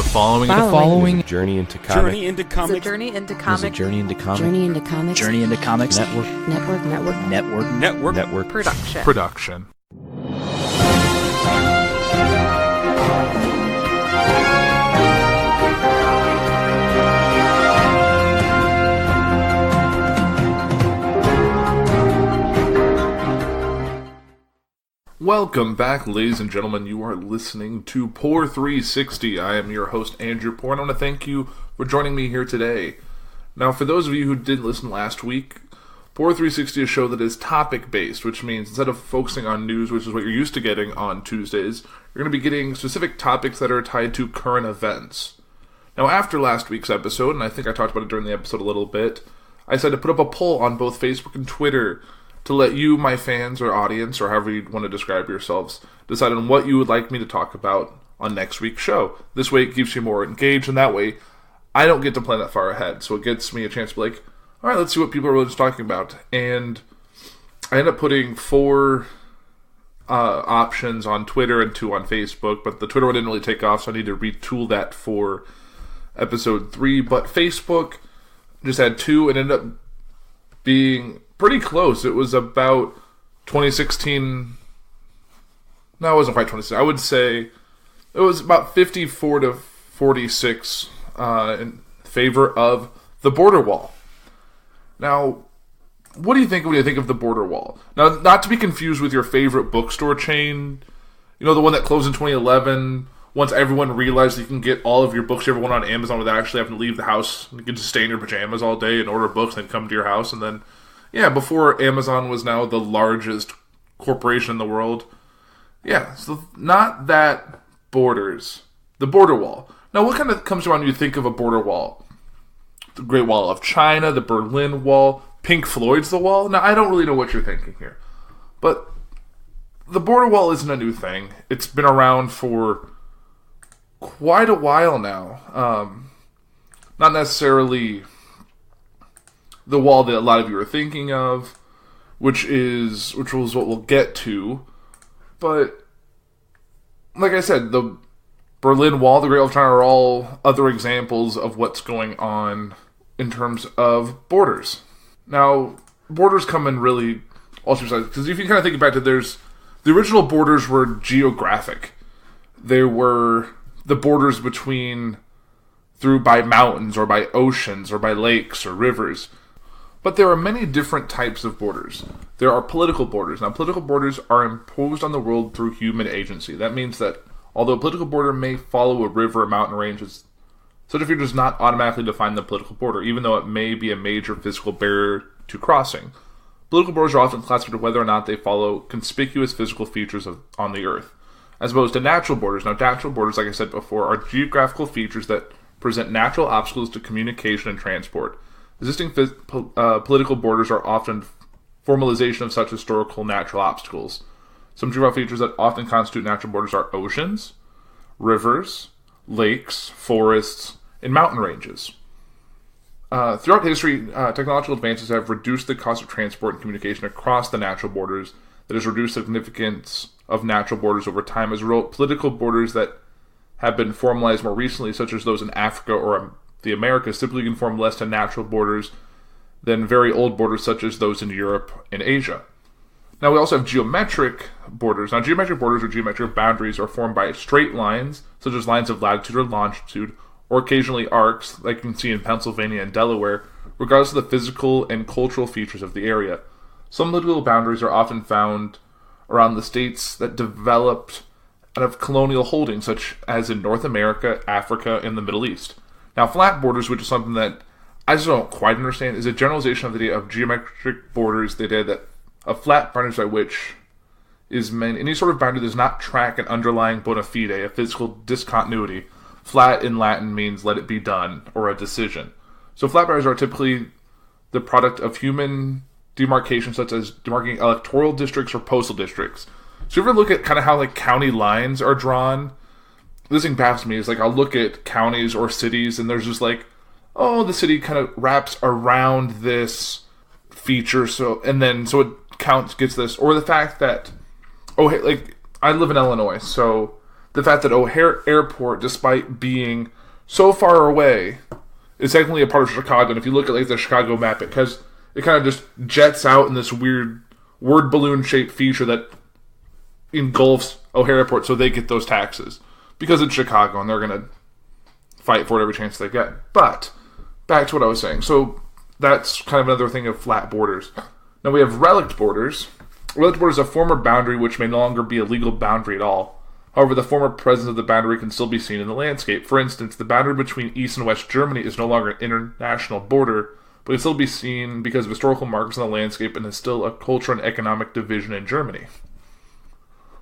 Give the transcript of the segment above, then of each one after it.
The following is a journey into comics. Journey into comics. It's a journey into comics. Journey into comics. Journey into comics. Journey into Comics Network Production. Welcome back, ladies and gentlemen. You are listening to Puhr 360. I am your host, Andrew Puhr, and I want to thank you for joining me here today. Now, for those of you who didn't listen last week, Puhr 360 is a show that is topic-based, which means instead of focusing on news, which is what you're used to getting on Tuesdays, you're going to be getting specific topics that are tied to current events. Now, after last week's episode, and I think I talked about it during the episode a little bit, I decided to put up a poll on both Facebook and Twitter to let you, my fans or audience, or however you want to describe yourselves, decide on what you would like me to talk about on next week's show. This way it keeps you more engaged, and that way I don't get to plan that far ahead. So it gets me a chance to be like, alright, let's see what people are really just talking about. And I ended up putting 4 options on Twitter and 2 on Facebook, but the Twitter one didn't really take off, so I need to retool that for episode 3. But Facebook just had 2 and ended up being pretty close. It was about 2016. No, it wasn't quite 2016. I would say it was about 54 to 46 in favor of the border wall. Now, what do you think when you think of the border wall? Now, not to be confused with your favorite bookstore chain, you know, the one that closed in 2011, once everyone realized you can get all of your books you ever want on Amazon without actually having to leave the house. You can just stay in your pajamas all day and order books and come to your house, and then yeah, before Amazon was now the largest corporation in the world. Yeah, so not that borders. The border wall. Now, what kind of comes to mind when you think of a border wall? The Great Wall of China, the Berlin Wall, Pink Floyd's The Wall? Now, I don't really know what you're thinking here. But the border wall isn't a new thing. It's been around for quite a while now. Not necessarily the wall that a lot of you are thinking of, which was what we'll get to. But like I said, the Berlin Wall, the Great Wall of China are all other examples of what's going on in terms of borders. Now, borders come in really all shapes and sizes, because if you kind of think back to the original borders were geographic. They were the borders by mountains or by oceans or by lakes or rivers. But there are many different types of borders. There are political borders. Now, political borders are imposed on the world through human agency. That means that although a political border may follow a river or mountain range, such a feature does not automatically define the political border, even though it may be a major physical barrier to crossing. Political borders are often classified whether or not they follow conspicuous physical features on the earth, as opposed to natural borders. Now, natural borders, like I said before, are geographical features that present natural obstacles to communication and transport. Existing political borders are often formalization of such historical natural obstacles. Some geographical features that often constitute natural borders are oceans, rivers, lakes, forests, and mountain ranges. Throughout history, technological advances have reduced the cost of transport and communication across the natural borders. That has reduced the significance of natural borders over time. As a result, political borders that have been formalized more recently, such as those in Africa or the Americas, typically conform less to natural borders than very old borders such as those in Europe and Asia. Now, we also have geometric borders. Now, geometric borders or geometric boundaries are formed by straight lines, such as lines of latitude or longitude, or occasionally arcs, like you can see in Pennsylvania and Delaware, regardless of the physical and cultural features of the area. Some political boundaries are often found around the states that developed out of colonial holdings, such as in North America, Africa, and the Middle East. Now, flat borders, which is something that I just don't quite understand, is a generalization of the idea of geometric borders, the idea that a flat boundary by which is meant any sort of boundary that does not track an underlying bona fide, a physical discontinuity. Flat in Latin means let it be done, or a decision. So flat boundaries are typically the product of human demarcation, such as demarcating electoral districts or postal districts. So if you ever look at kind of how like county lines are drawn, this thing baffles me. Is like I'll look at counties or cities, and there's just like, oh, the city kind of wraps around this feature, so it gets this, or the fact that, oh, hey, like I live in Illinois, so the fact that O'Hare Airport, despite being so far away, is technically a part of Chicago. And if you look at like the Chicago map, it kind of just jets out in this weird word balloon shaped feature that engulfs O'Hare Airport, so they get those taxes because it's Chicago and they're gonna fight for it every chance they get. But back to what I was saying. So that's kind of another thing of flat borders. Now we have relict borders. Relict border is a former boundary which may no longer be a legal boundary at all. However, the former presence of the boundary can still be seen in the landscape. For instance, the boundary between East and West Germany is no longer an international border, but can still be seen because of historical markers on the landscape and is still a cultural and economic division in Germany.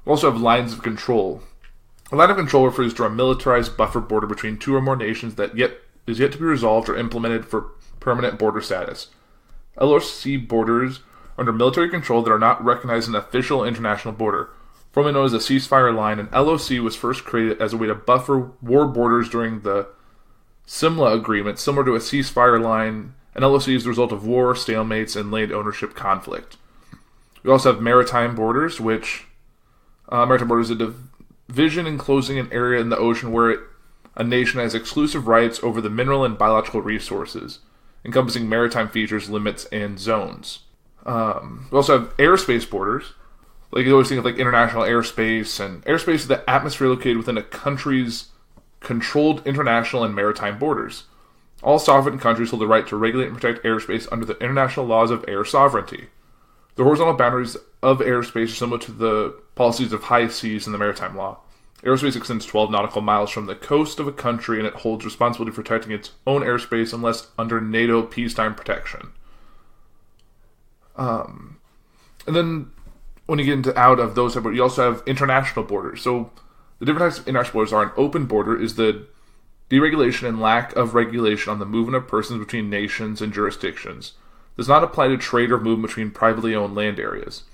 We also have lines of control. A line of control refers to a militarized buffer border between two or more nations that is yet to be resolved or implemented for permanent border status. LOC borders are under military control that are not recognized as an official international border, formerly known as a ceasefire line. An LOC was first created as a way to buffer war borders during the Simla Agreement, similar to a ceasefire line. An LOC is the result of war, stalemates, and land ownership conflict. We also have maritime borders, which maritime borders is a division enclosing an area in the ocean where a nation has exclusive rights over the mineral and biological resources, encompassing maritime features, limits, and zones. We also have airspace borders. Like you always think of like international airspace, and airspace is the atmosphere located within a country's controlled international and maritime borders. All sovereign countries hold the right to regulate and protect airspace under the international laws of air sovereignty. The horizontal boundaries of airspace are similar to the policies of high seas in the maritime law. Airspace extends 12 nautical miles from the coast of a country, and it holds responsibility for protecting its own airspace unless under NATO peacetime protection. And then when you get out of those, you also have international borders. So the different types of international borders are: an open border is the deregulation and lack of regulation on the movement of persons between nations and jurisdictions. Does not apply to trade or movement between privately owned land areas.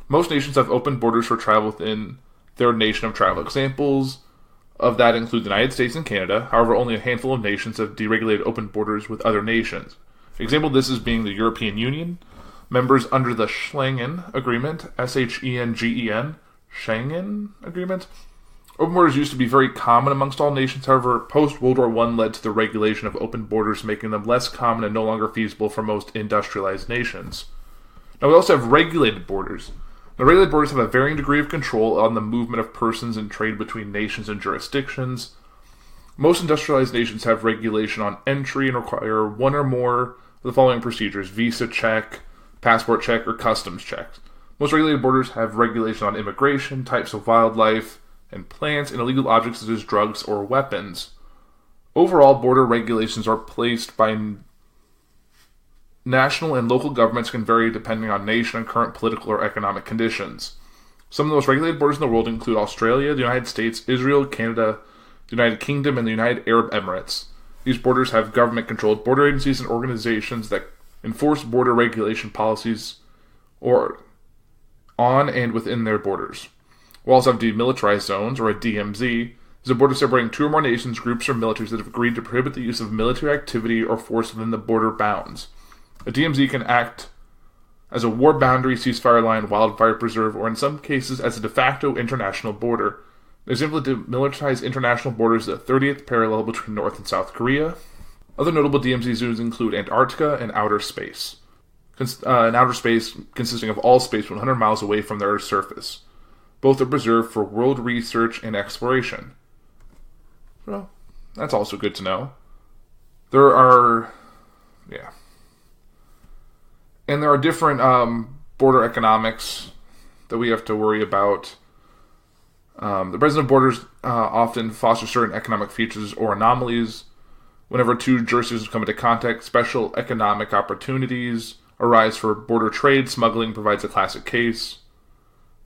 Most nations have open borders for travel within their nation of travel. Examples of that include the United States and Canada. However, only a handful of nations have deregulated open borders with other nations. An example of this is being the European Union. Members under the Schengen Agreement, Schengen, Schengen Agreement. Open borders used to be very common amongst all nations. However, post-World War I led to the regulation of open borders, making them less common and no longer feasible for most industrialized nations. Now, we also have regulated borders. Now, regulated borders have a varying degree of control on the movement of persons and trade between nations and jurisdictions. Most industrialized nations have regulation on entry and require one or more of the following procedures: visa check, passport check, or customs checks. Most regulated borders have regulation on immigration, types of wildlife and plants, and illegal objects such as drugs or weapons. Overall, border regulations are placed by national and local governments, can vary depending on nation and current political or economic conditions. Some of the most regulated borders in the world include Australia, the United States, Israel, Canada, the United Kingdom, and the United Arab Emirates. These borders have government-controlled border agencies and organizations that enforce border regulation policies or on and within their borders. We also have demilitarized zones, or a DMZ. Is a border separating two or more nations, groups, or militaries that have agreed to prohibit the use of military activity or force within the border bounds. A DMZ can act as a war boundary, ceasefire line, wildfire preserve, or in some cases as a de facto international border. An example of demilitarized international borders is the 30th parallel between North and South Korea. Other notable DMZ zones include Antarctica and outer space. Outer space consisting of all space 100 miles away from the Earth's surface. Both are preserved for world research and exploration. Well, that's also good to know. There are different border economics that we have to worry about. The presence of borders often fosters certain economic features or anomalies. Whenever two jurisdictions come into contact, special economic opportunities arise for border trade. Smuggling provides a classic case.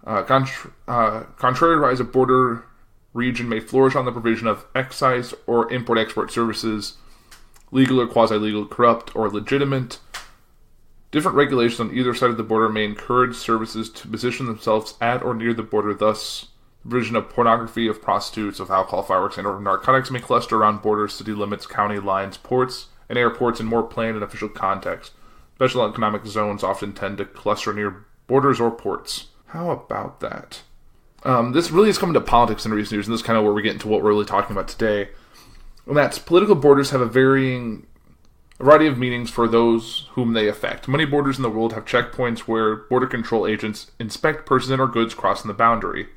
Contrariwise, a border region may flourish on the provision of excise or import-export services, legal or quasi-legal, corrupt or legitimate. Different regulations on either side of the border may encourage services to position themselves at or near the border. Thus, the provision of pornography, of prostitutes, of alcohol, fireworks, and or narcotics may cluster around borders, city limits, county lines, ports, and airports in more planned and official context. Special economic zones often tend to cluster near borders or ports. How about that? This really has come into politics in recent years, and this is kind of where we get into what we're really talking about today. And that's political borders have a variety of meanings for those whom they affect. Many borders in the world have checkpoints where border control agents inspect persons and or goods crossing the boundary.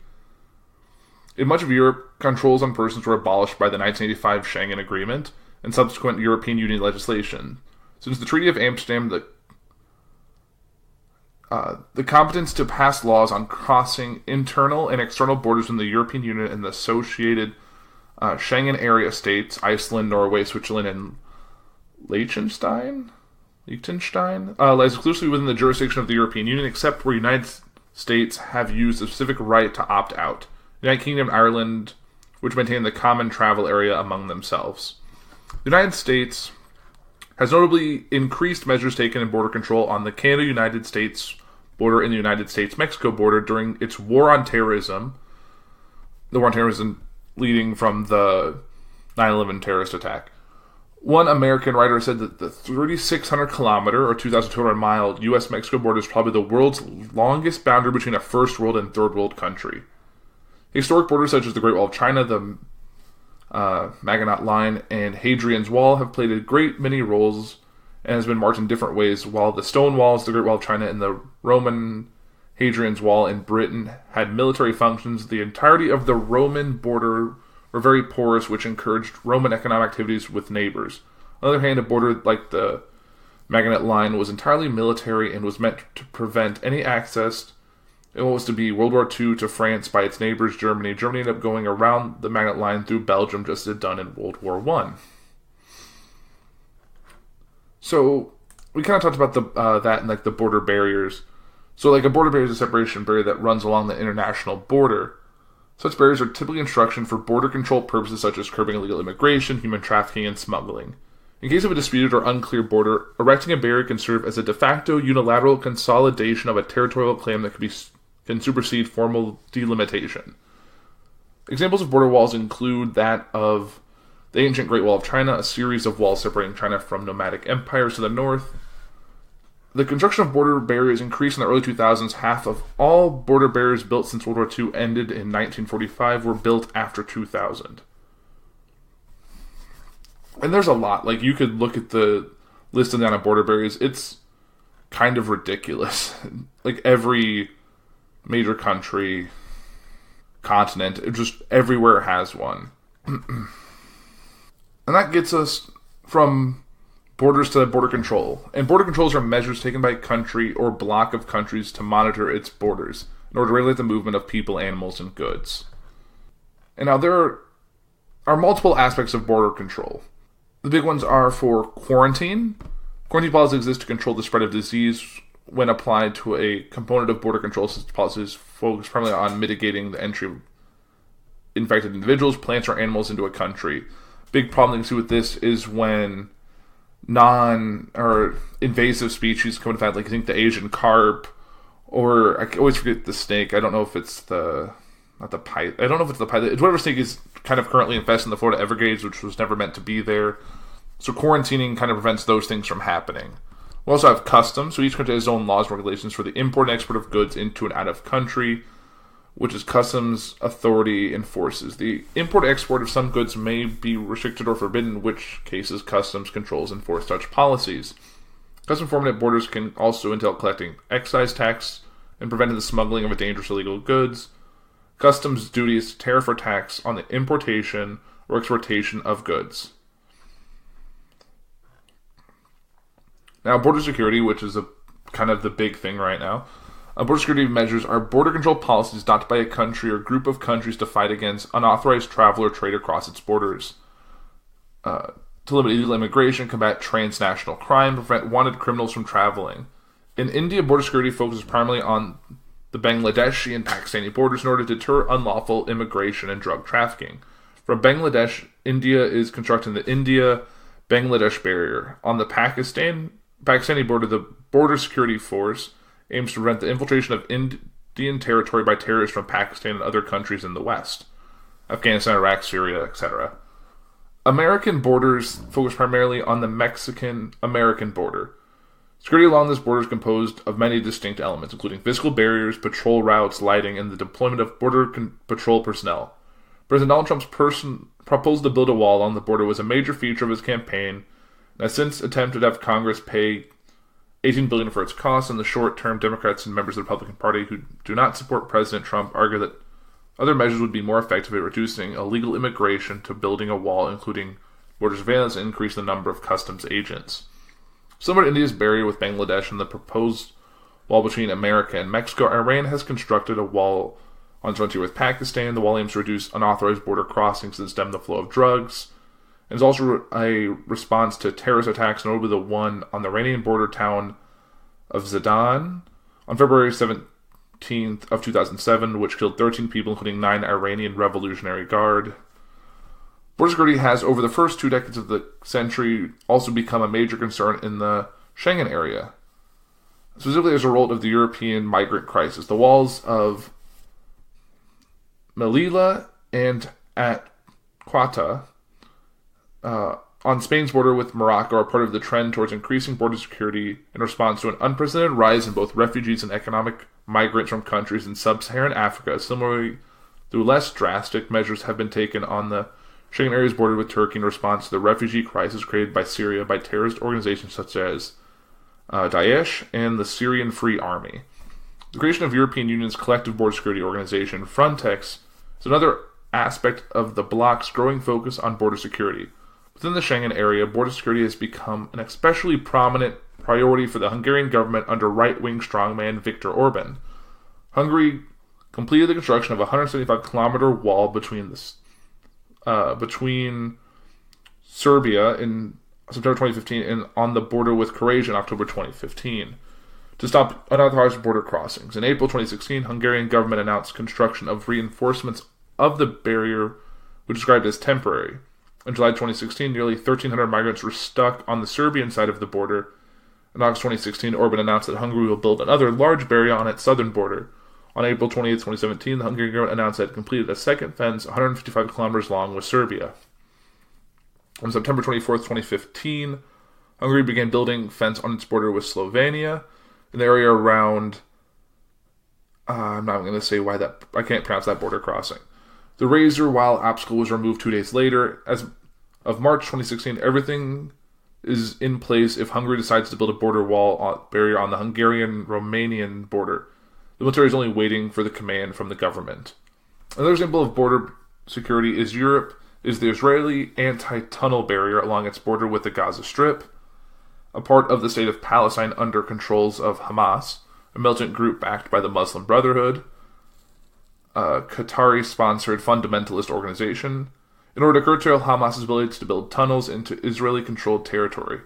In much of Europe, controls on persons were abolished by the 1985 Schengen Agreement and subsequent European Union legislation. Since the Treaty of Amsterdam, the competence to pass laws on crossing internal and external borders in the European Union and the associated Schengen area states, Iceland, Norway, Switzerland, and Liechtenstein, lies exclusively within the jurisdiction of the European Union, except where United States have used a specific right to opt out. The United Kingdom and Ireland, which maintain the common travel area among themselves. The United States has notably increased measures taken in border control on the Canada-United States border and the United States-Mexico border during its war on terrorism. The war on terrorism leading from the 9/11 terrorist attack. One American writer said that the 3,600-kilometer or 2,200-mile U.S.-Mexico border is probably the world's longest boundary between a first world and third world country. Historic borders such as the Great Wall of China, the Maginot Line, and Hadrian's Wall have played a great many roles and has been marked in different ways, while the stone walls, the Great Wall of China, and the Roman Hadrian's Wall in Britain had military functions. The entirety of the Roman border were very porous, which encouraged Roman economic activities with neighbors. On the other hand, a border like the Maginot Line was entirely military and was meant to prevent any access in what was to be World War II to France by its neighbors, Germany. Germany ended up going around the Maginot Line through Belgium, just as it had done in World War I. So, we kind of talked about that and like the border barriers. So, like a border barrier is a separation barrier that runs along the international border. Such barriers are typically instruction for border control purposes such as curbing illegal immigration, human trafficking, and smuggling. In case of a disputed or unclear border, erecting a barrier can serve as a de facto unilateral consolidation of a territorial claim that can supersede formal delimitation. Examples of border walls include that of the ancient Great Wall of China, a series of walls separating China from nomadic empires to the north. The construction of border barriers increased in the early 2000s. Half of all border barriers built since World War II ended in 1945 were built after 2000. And there's a lot. Like, you could look at the list of down of border barriers. It's kind of ridiculous. Like, every major country, continent, just everywhere has one. And that gets us from borders to border control. And border controls are measures taken by a country or block of countries to monitor its borders in order to regulate the movement of people, animals, and goods. And now there are multiple aspects of border control. The big ones are for quarantine. Quarantine policies exist to control the spread of disease when applied to a component of border control. Policies focus primarily on mitigating the entry of infected individuals, plants, or animals into a country. Big problem you can see with this is when or invasive species come into fact, like I think the Asian carp, or I always forget the snake. I don't know if it's not the python. I don't know if it's the python. It's whatever snake is kind of currently infesting the Florida Everglades, which was never meant to be there. So quarantining kind of prevents those things from happening. We also have customs. So each country has its own laws and regulations for the import and export of goods into and out of country, which is customs authority enforces. The import and export of some goods may be restricted or forbidden, in which cases customs controls enforce such policies. Custom enforcement at borders can also entail collecting excise tax and preventing the smuggling of dangerous illegal goods. Customs duties, tariff or tax on the importation or exportation of goods. Now, border security, which is kind of the big thing right now. Border security measures are border control policies adopted by a country or group of countries to fight against unauthorized travel or trade across its borders. To limit illegal immigration, combat transnational crime, prevent wanted criminals from traveling. In India, border security focuses primarily on the Bangladeshi and Pakistani borders in order to deter unlawful immigration and drug trafficking. From Bangladesh, India is constructing the India-Bangladesh barrier. On the Pakistani border, the Border Security Force aims to prevent the infiltration of Indian territory by terrorists from Pakistan and other countries in the West. Afghanistan, Iraq, Syria, etc. American borders focus primarily on the Mexican-American border. Security along this border is composed of many distinct elements, including physical barriers, patrol routes, lighting, and the deployment of border patrol personnel. President Donald Trump's proposal to build a wall along the border was a major feature of his campaign, and has since attempted to have Congress pay $18 billion for its costs. In the short term, Democrats and members of the Republican Party who do not support President Trump argue that other measures would be more effective at reducing illegal immigration to building a wall, including border surveillance and increase the number of customs agents. Similar to India's barrier with Bangladesh and the proposed wall between America and Mexico, Iran has constructed a wall on its frontier with Pakistan. The wall aims to reduce unauthorized border crossings and stem the flow of drugs. And is also a response to terrorist attacks, notably the one on the Iranian border town of Zadan on February 17th of 2007, which killed 13 people, including 9 Iranian Revolutionary Guard. Border security has, over the first 2 decades of the century, also become a major concern in the Schengen area, specifically as a result of the European migrant crisis. The walls of Melilla and at Quetta on Spain's border with Morocco are part of the trend towards increasing border security in response to an unprecedented rise in both refugees and economic migrants from countries in sub-Saharan Africa. Similarly, though less drastic, measures have been taken on the Schengen areas bordered with Turkey in response to the refugee crisis created by Syria by terrorist organizations such as Daesh and the Syrian Free Army. The creation of European Union's collective border security organization, Frontex, is another aspect of the bloc's growing focus on border security. Within the Schengen area, border security has become an especially prominent priority for the Hungarian government under right-wing strongman Viktor Orban. Hungary completed the construction of a 175-kilometer wall between Serbia in September 2015 and on the border with Croatia in October 2015 to stop unauthorized border crossings. In April 2016, Hungarian government announced construction of reinforcements of the barrier, which was described as temporary. In July 2016, nearly 1,300 migrants were stuck on the Serbian side of the border. In August 2016, Orban announced that Hungary will build another large barrier on its southern border. On April 28, 2017, the Hungarian government announced that it completed a second fence 155 kilometers long with Serbia. On September 24, 2015, Hungary began building a fence on its border with Slovenia in the area around... I'm not going to say why that... I can't pronounce that border crossing. The razor-wire obstacle was removed 2 days later. As of March 2016, everything is in place if Hungary decides to build a border wall barrier on the Hungarian-Romanian border. The military is only waiting for the command from the government. Another example of border security is the Israeli anti-tunnel barrier along its border with the Gaza Strip, a part of the state of Palestine under controls of Hamas, a militant group backed by the Muslim Brotherhood, a Qatari-sponsored fundamentalist organization, in order to curtail Hamas's ability to build tunnels into Israeli-controlled territory.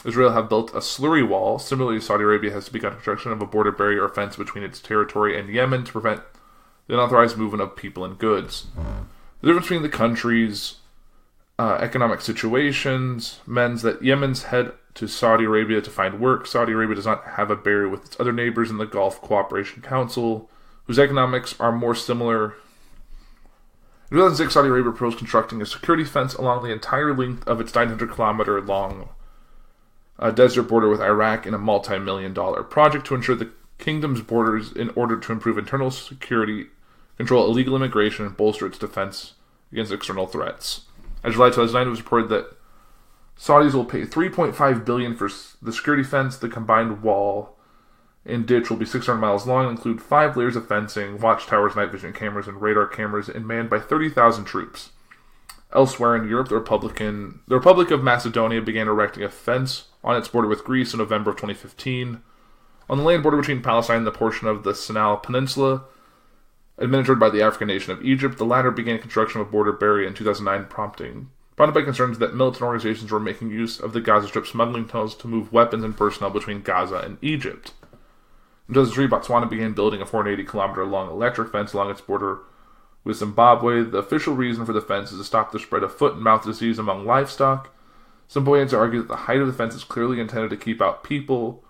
Israel have built a slurry wall. Similarly, Saudi Arabia has begun construction of a border barrier or fence between its territory and Yemen to prevent the unauthorized movement of people and goods. The difference between the countries' economic situations means that Yemen's head to Saudi Arabia to find work. Saudi Arabia does not have a barrier with its other neighbors in the Gulf Cooperation Council, whose economics are more similar. In 2006, Saudi Arabia proposed constructing a security fence along the entire length of its 900-kilometer-long desert border with Iraq in a multi-million-dollar project to ensure the kingdom's borders in order to improve internal security, control illegal immigration, and bolster its defense against external threats. In July 2009, it was reported that Saudis will pay $3.5 billion for the security fence. The combined wall and ditch will be 600 miles long and include 5 layers of fencing, watchtowers, night vision cameras, and radar cameras, and manned by 30,000 troops. Elsewhere in Europe, the Republic of Macedonia began erecting a fence on its border with Greece in November of 2015. On the land border between Palestine and the portion of the Sinai Peninsula, administered by the African nation of Egypt, the latter began construction of a border barrier in 2009, prompted by concerns that militant organizations were making use of the Gaza Strip smuggling tunnels to move weapons and personnel between Gaza and Egypt. In 2003, Botswana began building a 480-kilometer-long electric fence along its border with Zimbabwe. The official reason for the fence is to stop the spread of foot and mouth disease among livestock. Zimbabweans argue that the height of the fence is clearly intended to keep out people.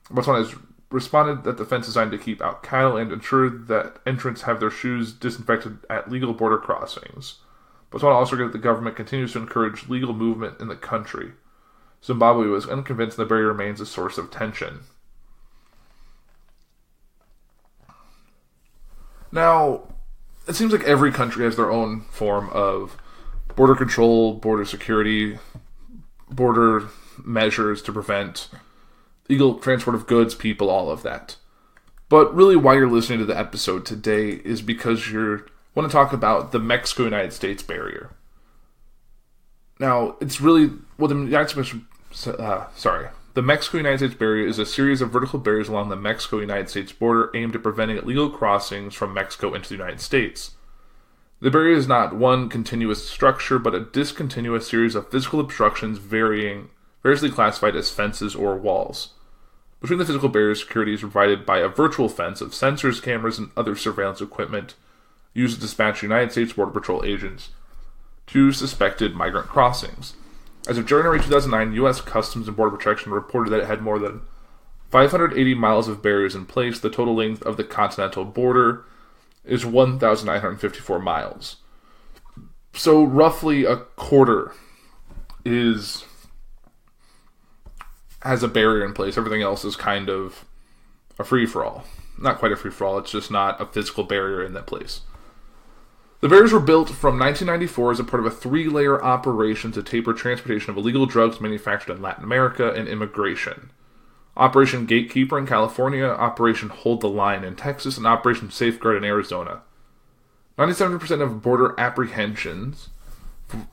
Botswana has responded that the fence is designed to keep out cattle and ensure that entrants have their shoes disinfected at legal border crossings. Botswana also argued that the government continues to encourage legal movement in the country. Zimbabwe was unconvinced the barrier remains a source of tension. Now, it seems like every country has their own form of border control, border security, border measures to prevent illegal transport of goods, people, all of that. But really why you're listening to the episode today is because you want to talk about the Mexico-United States barrier. Now, it's really, well, the Mexico-United States barrier is a series of vertical barriers along the Mexico-United States border aimed at preventing illegal crossings from Mexico into the United States. The barrier is not one continuous structure, but a discontinuous series of physical obstructions variously classified as fences or walls. Between the physical barriers, security is provided by a virtual fence of sensors, cameras, and other surveillance equipment used to dispatch United States Border Patrol agents to suspected migrant crossings. As of January 2009, U.S. Customs and Border Protection reported that it had more than 580 miles of barriers in place. The total length of the continental border is 1,954 miles. So roughly a quarter has a barrier in place. Everything else is kind of a free-for-all. Not quite a free-for-all, it's just not a physical barrier in that place. The barriers were built from 1994 as a part of a 3-layer operation to taper transportation of illegal drugs manufactured in Latin America and immigration. Operation Gatekeeper in California, Operation Hold the Line in Texas, and Operation Safeguard in Arizona. 97% of border apprehensions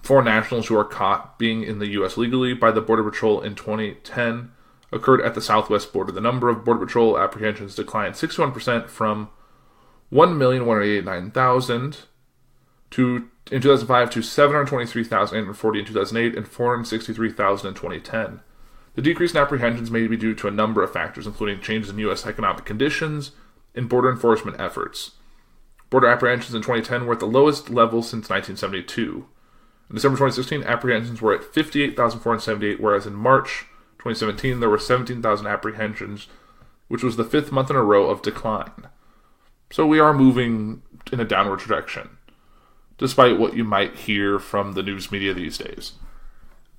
for nationals who are caught being in the U.S. legally by the Border Patrol in 2010 occurred at the southwest border. The number of Border Patrol apprehensions declined 61% from 1,189,000 in 2005 to 723,840 in 2008 and 463,000 in 2010. The decrease in apprehensions may be due to a number of factors, including changes in U.S. economic conditions and border enforcement efforts. Border apprehensions in 2010 were at the lowest level since 1972. In December 2016, apprehensions were at 58,478, whereas in March 2017 there were 17,000 apprehensions, which was the 5th month in a row of decline. So we are moving in a downward direction, despite what you might hear from the news media these days.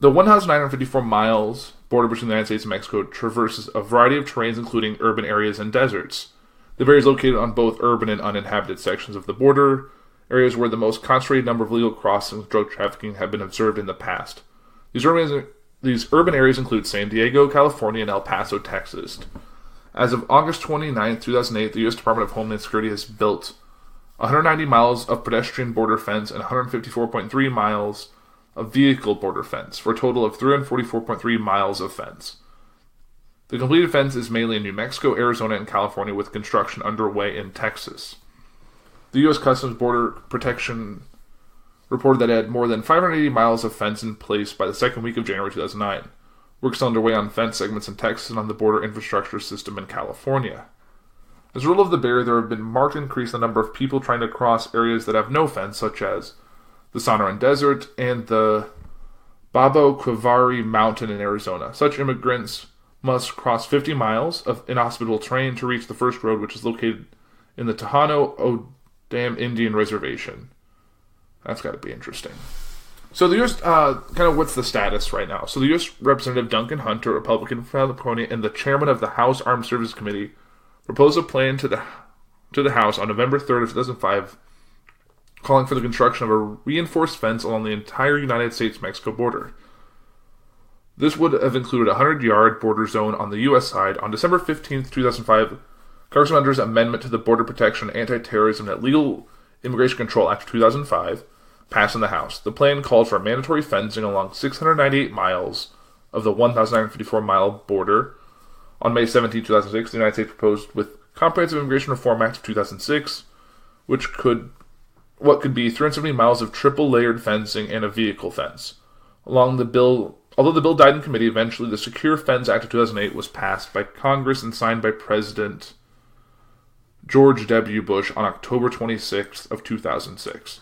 The 1,954 miles border between the United States and Mexico traverses a variety of terrains, including urban areas and deserts. The barrier is located on both urban and uninhabited sections of the border, areas where the most concentrated number of illegal crossings and drug trafficking have been observed in the past. These urban areas include San Diego, California, and El Paso, Texas. As of August 29, 2008, the U.S. Department of Homeland Security has built 190 miles of pedestrian border fence and 154.3 miles of vehicle border fence, for a total of 344.3 miles of fence. The completed fence is mainly in New Mexico, Arizona, and California, with construction underway in Texas. The U.S. Customs Border Protection reported that it had more than 580 miles of fence in place by the second week of January 2009. Work still underway on fence segments in Texas and on the border infrastructure system in California. As a result of the barrier, there have been marked increase in the number of people trying to cross areas that have no fence, such as the Sonoran Desert and the Babo Quivari Mountain in Arizona. Such immigrants must cross 50 miles of inhospitable terrain to reach the first road, which is located in the Tejano O'Dam Indian Reservation. That's got to be interesting. So the U.S., kind of what's the status right now? So the U.S. Representative Duncan Hunter, Republican from California, and the chairman of the House Armed Services Committee proposed a plan to the House on November 3rd of 2005 calling for the construction of a reinforced fence along the entire United States-Mexico border. This would have included a 100-yard border zone on the U.S. side. On December 15th, 2005, Congressman's amendment to the Border Protection, Anti-Terrorism, and Legal Immigration Control Act of 2005 passed in the House. The plan called for mandatory fencing along 698 miles of the 1,954-mile border. On May 17, 2006, the United States proposed with Comprehensive Immigration Reform Act of 2006, what could be 370 miles of triple-layered fencing and a vehicle fence. Although the bill died in committee, eventually the Secure Fence Act of 2008 was passed by Congress and signed by President George W. Bush on October 26th of 2006.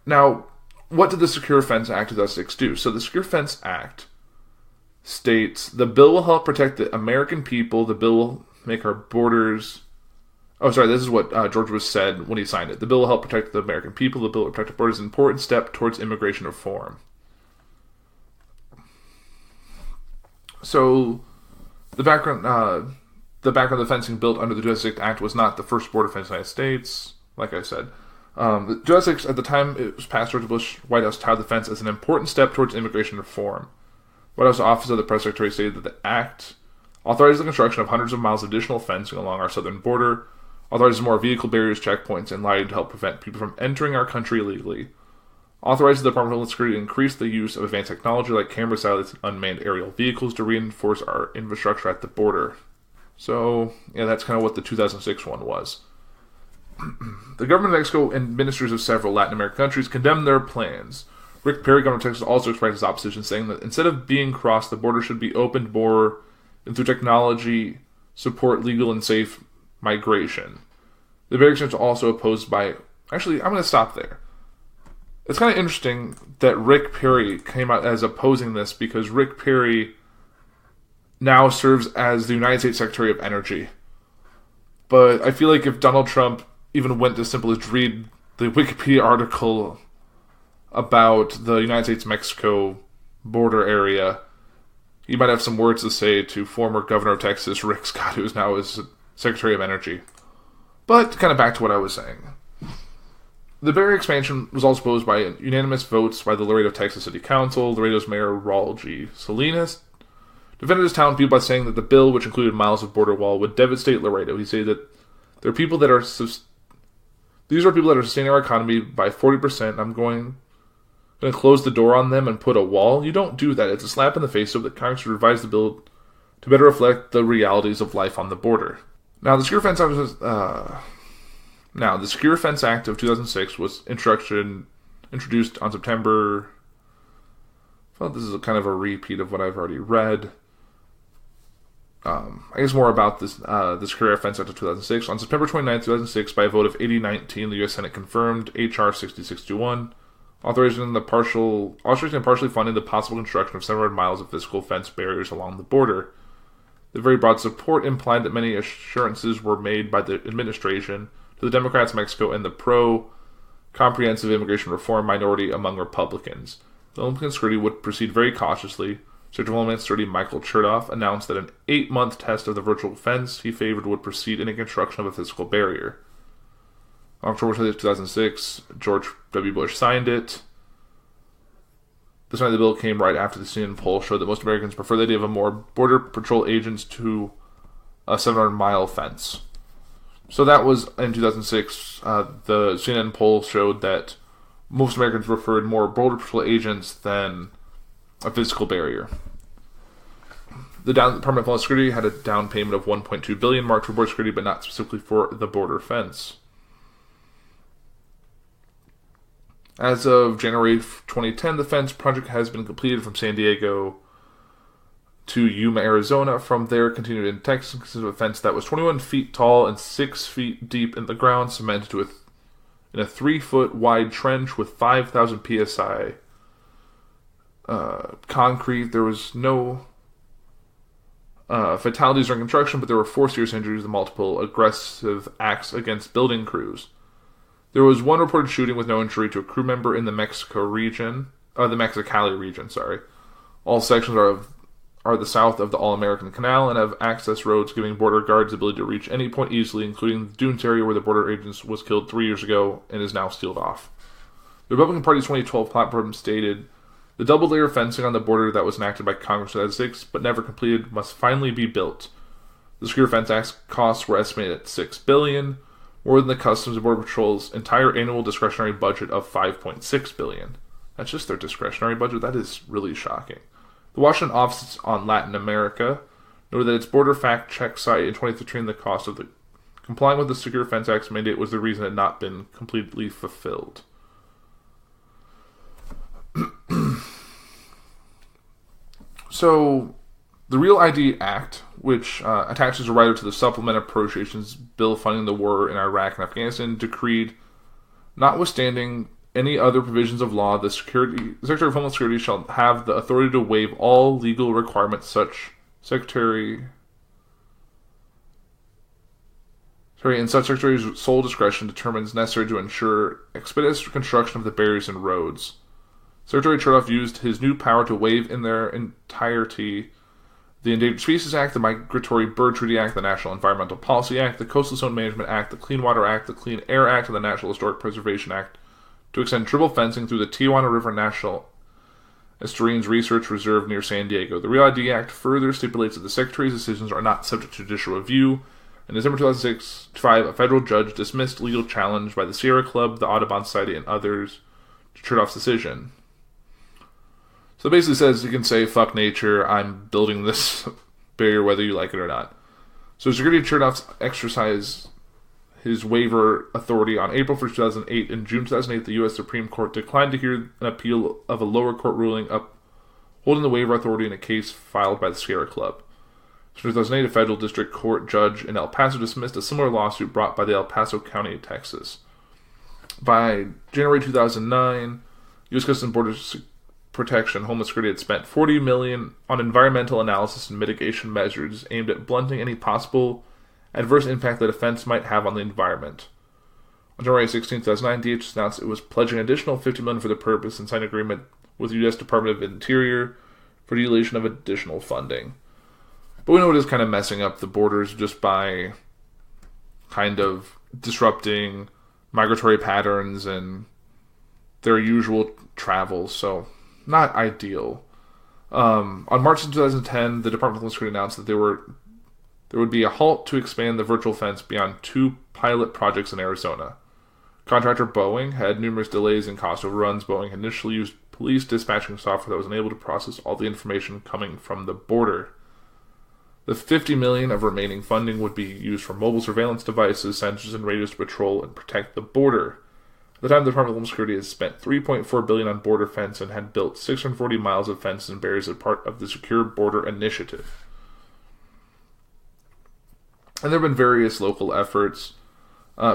Now, what did the Secure Fence Act of 2006 do? So the Secure Fence Act states, the bill will help protect the American people, the bill will make our borders... Oh, sorry, this is what George Bush said when he signed it. The bill will help protect the American people, the bill will protect the borders, an important step towards immigration reform. So, the background of the fencing built under the 2006 Act was not the first border fence in the United States, like I said. The 2006, at the time it was passed, George Bush White House touted the fence as an important step towards immigration reform. White House Office of the Press Secretary stated that the act authorizes the construction of hundreds of miles of additional fencing along our southern border, authorizes more vehicle barriers, checkpoints, and lighting to help prevent people from entering our country illegally, authorizes the Department of Homeland Security to increase the use of advanced technology like camera satellites and unmanned aerial vehicles to reinforce our infrastructure at the border. So, yeah, that's kind of what the 2006 one was. The government of Mexico and ministers of several Latin American countries condemned their plans. Rick Perry, governor of Texas, also expressed his opposition, saying that instead of being crossed, the border should be opened more and through technology support legal and safe migration. The very extension is also opposed by... Actually, I'm going to stop there. It's kind of interesting that Rick Perry came out as opposing this because Rick Perry now serves as the United States Secretary of Energy. But I feel like if Donald Trump even went as simple as read the Wikipedia article about the United States-Mexico border area, he might have some words to say to former governor of Texas, Rick Scott, who is now his Secretary of Energy. But kind of back to what I was saying. The barrier expansion was also opposed by unanimous votes by the Laredo, Texas City Council. Laredo's mayor, Raul G. Salinas, defended his town people by saying that the bill, which included miles of border wall, would devastate Laredo. He said that there are people that are... These are people that are sustaining our economy by 40%. I'm going to close the door on them and put a wall. You don't do that. It's a slap in the face so that Congress should revise the bill to better reflect the realities of life on the border. Now, the Secure Fence Act of 2006 was introduced on September... Well, this is kind of a repeat of what I've already read. I guess more about this the Secure Fence Act of 2006. On September 29, 2006, by a vote of 80-19, the U.S. Senate confirmed H.R. 6621, authorizing and partially funding the possible construction of 700 miles of physical fence barriers along the border. The very broad support implied that many assurances were made by the administration to the Democrats of Mexico and the pro-comprehensive immigration reform minority among Republicans. The Homeland Security would proceed very cautiously. Secretary of Homeland Security Michael Chertoff announced that an 8-month test of the virtual fence he favored would proceed in the construction of a physical barrier. On October 20, 2006, George W. Bush signed it. The signing of the bill came right after the CNN poll showed that most Americans prefer the idea of a more Border Patrol agents to a 700-mile fence. So that was in 2006. The CNN poll showed that most Americans preferred more Border Patrol agents than a physical barrier. The Department of Homeland Security had a down payment of $1.2 billion marked for border security, but not specifically for the border fence. As of January 2010, the fence project has been completed from San Diego to Yuma, Arizona. From there, continued in Texas, consisted of a fence that was 21 feet tall and 6 feet deep in the ground, cemented in a 3-foot wide trench with 5,000 psi concrete. There was no fatalities during construction, but there were 4 serious injuries and multiple aggressive acts against building crews. There was 1 reported shooting with no injury to a crew member in the Mexicali region. All sections are the south of the All-American Canal and have access roads giving border guards the ability to reach any point easily, including the Dunes area where the border agent was killed 3 years ago and is now sealed off. The Republican Party's 2012 platform stated, the double-layer fencing on the border that was enacted by Congress in 2006 but never completed must finally be built. The Secure Fence Act's costs were estimated at $6 billion, more than the Customs and Border Patrol's entire annual discretionary budget of $5.6 billion. That's just their discretionary budget? That is really shocking. The Washington Office on Latin America noted that its border fact check site in 2013 the cost of complying with the Secure Fence Act's mandate was the reason it had not been completely fulfilled. So, the Real ID Act, which attaches a rider to the Supplement Appropriations Bill funding the war in Iraq and Afghanistan, decreed, notwithstanding any other provisions of law, the Secretary of Homeland Security shall have the authority to waive all legal requirements in such secretary's sole discretion determines necessary to ensure expeditious construction of the barriers and roads. Secretary Chertoff used his new power to waive in their entirety the Endangered Species Act, the Migratory Bird Treaty Act, the National Environmental Policy Act, the Coastal Zone Management Act, the Clean Water Act, the Clean Air Act, and the National Historic Preservation Act to extend triple fencing through the Tijuana River National Estuarines Research Reserve near San Diego. The Real ID Act further stipulates that the Secretary's decisions are not subject to judicial review. In December 2005, a federal judge dismissed legal challenge by the Sierra Club, the Audubon Society, and others to Chertoff's decision. So it basically says you can say, fuck nature, I'm building this barrier whether you like it or not. So Secretary Chertoff exercised his waiver authority on April 1st, 2008. In June 2008, the U.S. Supreme Court declined to hear an appeal of a lower court ruling upholding the waiver authority in a case filed by the Sierra Club. In 2008, a federal district court judge in El Paso dismissed a similar lawsuit brought by the El Paso County, Texas. By January 2009, U.S. Customs and Border Protection, Homeland Security had spent $40 million on environmental analysis and mitigation measures aimed at blunting any possible adverse impact that offense might have on the environment. On January 16, 2009, DHS announced it was pledging an additional $50 million for the purpose and signed an agreement with the U.S. Department of Interior for deletion of additional funding. But we know it is kind of messing up the borders just by kind of disrupting migratory patterns and their usual travels, so not ideal. On March 2010, the Department of Homeland Security announced that there would be a halt to expand the virtual fence beyond 2 pilot projects in Arizona. Contractor Boeing had numerous delays and cost overruns. Boeing had initially used police dispatching software that was unable to process all the information coming from the border. The $50 million of remaining funding would be used for mobile surveillance devices, sensors, and radios to patrol and protect the border. At the time, the Department of Homeland Security has spent $3.4 billion on border fence and had built 640 miles of fences and barriers as part of the Secure Border Initiative. And there have been various local efforts.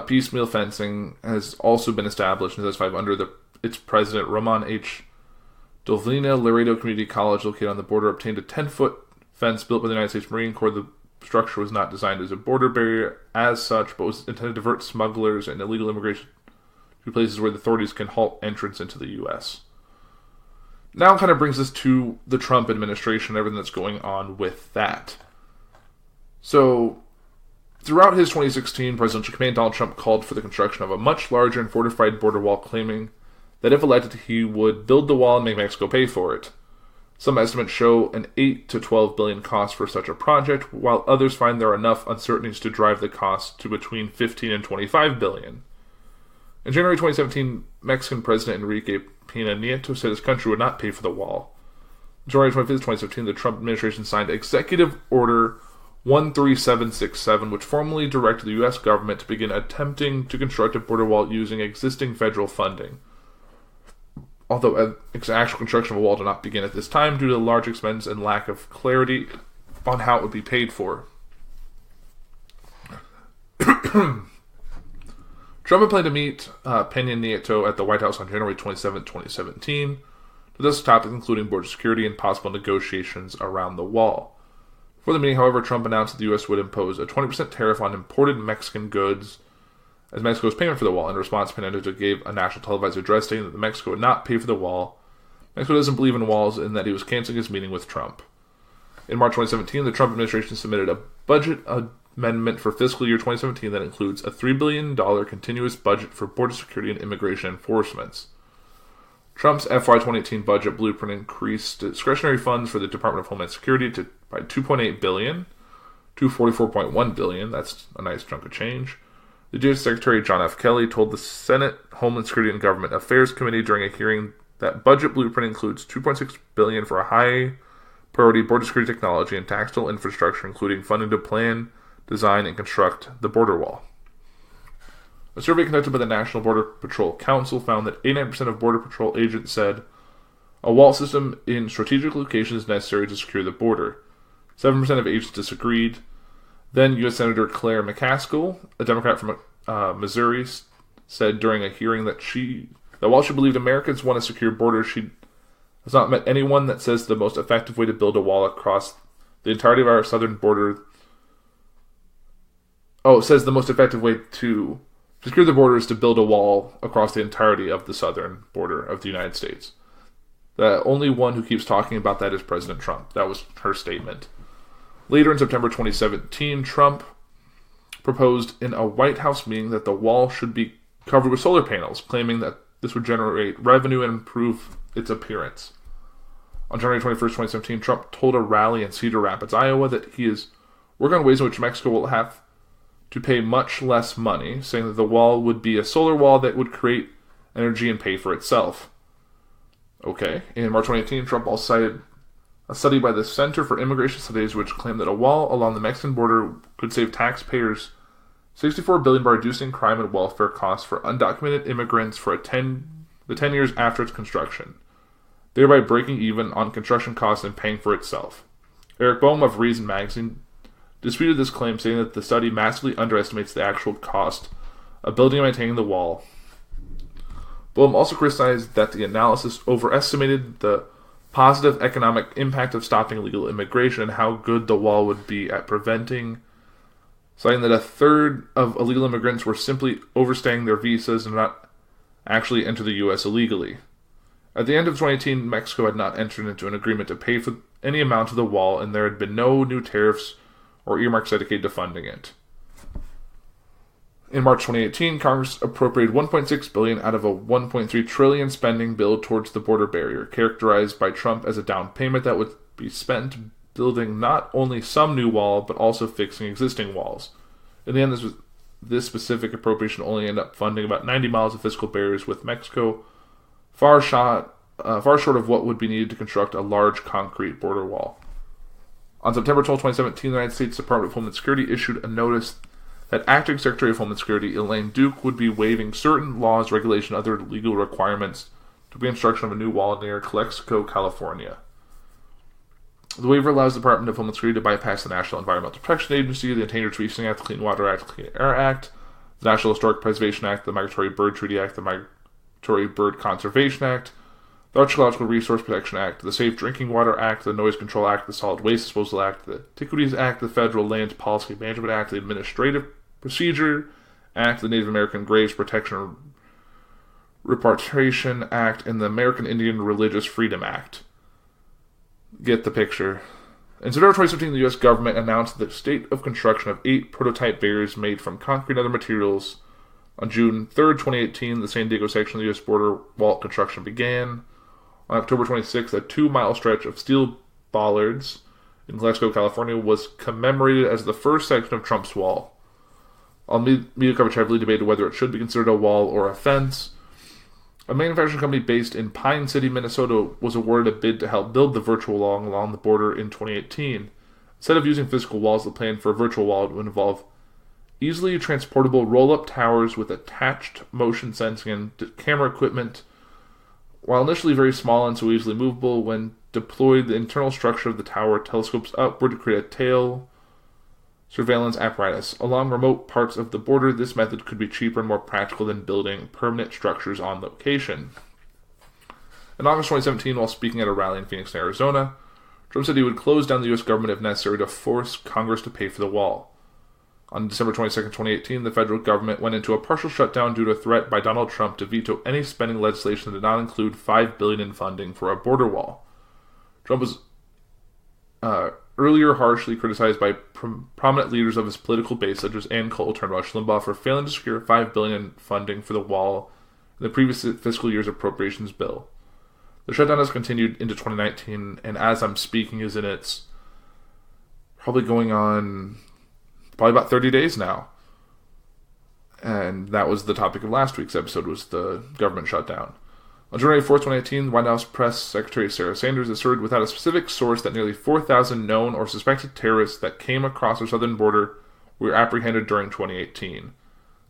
Piecemeal fencing has also been established in 2005 under its president, Roman H. Dolvina. Laredo Community College, located on the border, obtained a 10-foot fence built by the United States Marine Corps. The structure was not designed as a border barrier as such, but was intended to divert smugglers and illegal immigration to places where the authorities can halt entrance into the U.S. Now kind of brings us to the Trump administration and everything that's going on with that. So, throughout his 2016 presidential campaign, Donald Trump called for the construction of a much larger and fortified border wall, claiming that if elected, he would build the wall and make Mexico pay for it. Some estimates show an $8 to $12 billion cost for such a project, while others find there are enough uncertainties to drive the cost to between $15 and $25 billion. In January 2017, Mexican President Enrique Peña Nieto said his country would not pay for the wall. On January 25, 2017, the Trump administration signed Executive Order 13767, which formally directed the U.S. government to begin attempting to construct a border wall using existing federal funding. Although actual construction of a wall did not begin at this time due to the large expense and lack of clarity on how it would be paid for. Trump had planned to meet Peña Nieto at the White House on January 27, 2017, to discuss topics including border security and possible negotiations around the wall. For the meeting, however, Trump announced that the U.S. would impose a 20% tariff on imported Mexican goods as Mexico's payment for the wall. In response, Peña Nieto gave a national televised address stating that Mexico would not pay for the wall. Mexico doesn't believe in walls and that he was canceling his meeting with Trump. In March 2017, the Trump administration submitted a budget amendment for fiscal year 2017 that includes a $3 billion continuous budget for border security and immigration enforcements. Trump's FY 2018 budget blueprint increased discretionary funds for the Department of Homeland Security by $2.8 billion to $44.1 billion. That's a nice chunk of change. The DHS Secretary John F. Kelly told the Senate Homeland Security and Government Affairs Committee during a hearing that budget blueprint includes $2.6 billion for a high-priority border security technology and tactical infrastructure, including funding to plan, design, and construct the border wall. A survey conducted by the National Border Patrol Council found that 89% of Border Patrol agents said a wall system in strategic locations is necessary to secure the border. 7% of agents disagreed. Then U.S. Senator Claire McCaskill, a Democrat from Missouri, said during a hearing that while she believed Americans want a secure border, she has not met anyone that says the most effective way to build a wall across the entirety of our southern border. Says the most effective way to secure the border is to build a wall across the entirety of the southern border of the United States. The only one who keeps talking about that is President Trump. That was her statement. Later in September 2017, Trump proposed in a White House meeting that the wall should be covered with solar panels, claiming that this would generate revenue and improve its appearance. On January 21st, 2017, Trump told a rally in Cedar Rapids, Iowa, that he is working on ways in which Mexico will have to pay much less money, saying that the wall would be a solar wall that would create energy and pay for itself. Okay. In March 2018, Trump also cited a study by the Center for Immigration Studies which claimed that a wall along the Mexican border could save taxpayers $64 billion by reducing crime and welfare costs for undocumented immigrants for the 10 years after its construction, thereby breaking even on construction costs and paying for itself. Eric Boehm of Reason magazine disputed this claim, saying that the study massively underestimates the actual cost of building and maintaining the wall. Boehm also criticized that the analysis overestimated the positive economic impact of stopping illegal immigration and how good the wall would be at preventing, citing that a third of illegal immigrants were simply overstaying their visas and not actually enter the U.S. illegally. At the end of 2018, Mexico had not entered into an agreement to pay for any amount of the wall, and there had been no new tariffs or earmarks dedicated to funding it. In March 2018, Congress appropriated $1.6 billion out of a $1.3 trillion spending bill towards the border barrier, characterized by Trump as a down payment that would be spent building not only some new wall, but also fixing existing walls. In the end, this specific appropriation only ended up funding about 90 miles of physical barriers with Mexico, far short of what would be needed to construct a large concrete border wall. On September 12, 2017, the United States Department of Homeland Security issued a notice that Acting Secretary of Homeland Security Elaine Duke would be waiving certain laws, regulations, and other legal requirements to begin construction of a new wall near Calexico, California. The waiver allows the Department of Homeland Security to bypass the National Environmental Protection Agency, the Endangered Species Act, the Clean Water Act, the Clean Air Act, the National Historic Preservation Act, the Migratory Bird Treaty Act, the Migratory Bird Conservation Act, the Archaeological Resource Protection Act, the Safe Drinking Water Act, the Noise Control Act, the Solid Waste Disposal Act, the Antiquities Act, the Federal Land Policy Management Act, the Administrative Procedure Act, the Native American Graves Protection and Repatriation Act, and the American Indian Religious Freedom Act. Get the picture. In September 2017, the U.S. government announced the state of construction of 8 prototype barriers made from concrete and other materials. On June 3rd, 2018, the San Diego section of the U.S. border wall construction began. On October 26th, a 2-mile stretch of steel bollards in Calexico, California was commemorated as the first section of Trump's wall. All media coverage heavily debated whether it should be considered a wall or a fence. A manufacturing company based in Pine City, Minnesota, was awarded a bid to help build the virtual wall along the border in 2018. Instead of using physical walls, the plan for a virtual wall would involve easily transportable roll-up towers with attached motion sensing and camera equipment. While initially very small and so easily movable, when deployed, the internal structure of the tower telescopes upward to create a tail surveillance apparatus. Along remote parts of the border, this method could be cheaper and more practical than building permanent structures on location. In August 2017, while speaking at a rally in Phoenix, Arizona, Trump said he would close down the U.S. government if necessary to force Congress to pay for the wall. On December 22, 2018, the federal government went into a partial shutdown due to a threat by Donald Trump to veto any spending legislation that did not include $5 billion in funding for a border wall. Trump was earlier harshly criticized by prominent leaders of his political base, such as Ann Coulter and Rush Limbaugh, for failing to secure $5 billion in funding for the wall in the previous fiscal year's appropriations bill. The shutdown has continued into 2019, and as I'm speaking, is in its probably going on about 30 days now. And that was the topic of last week's episode, was the government shutdown. On January 4th, 2018, White House Press Secretary Sarah Sanders asserted without a specific source that nearly 4,000 known or suspected terrorists that came across our southern border were apprehended during 2018.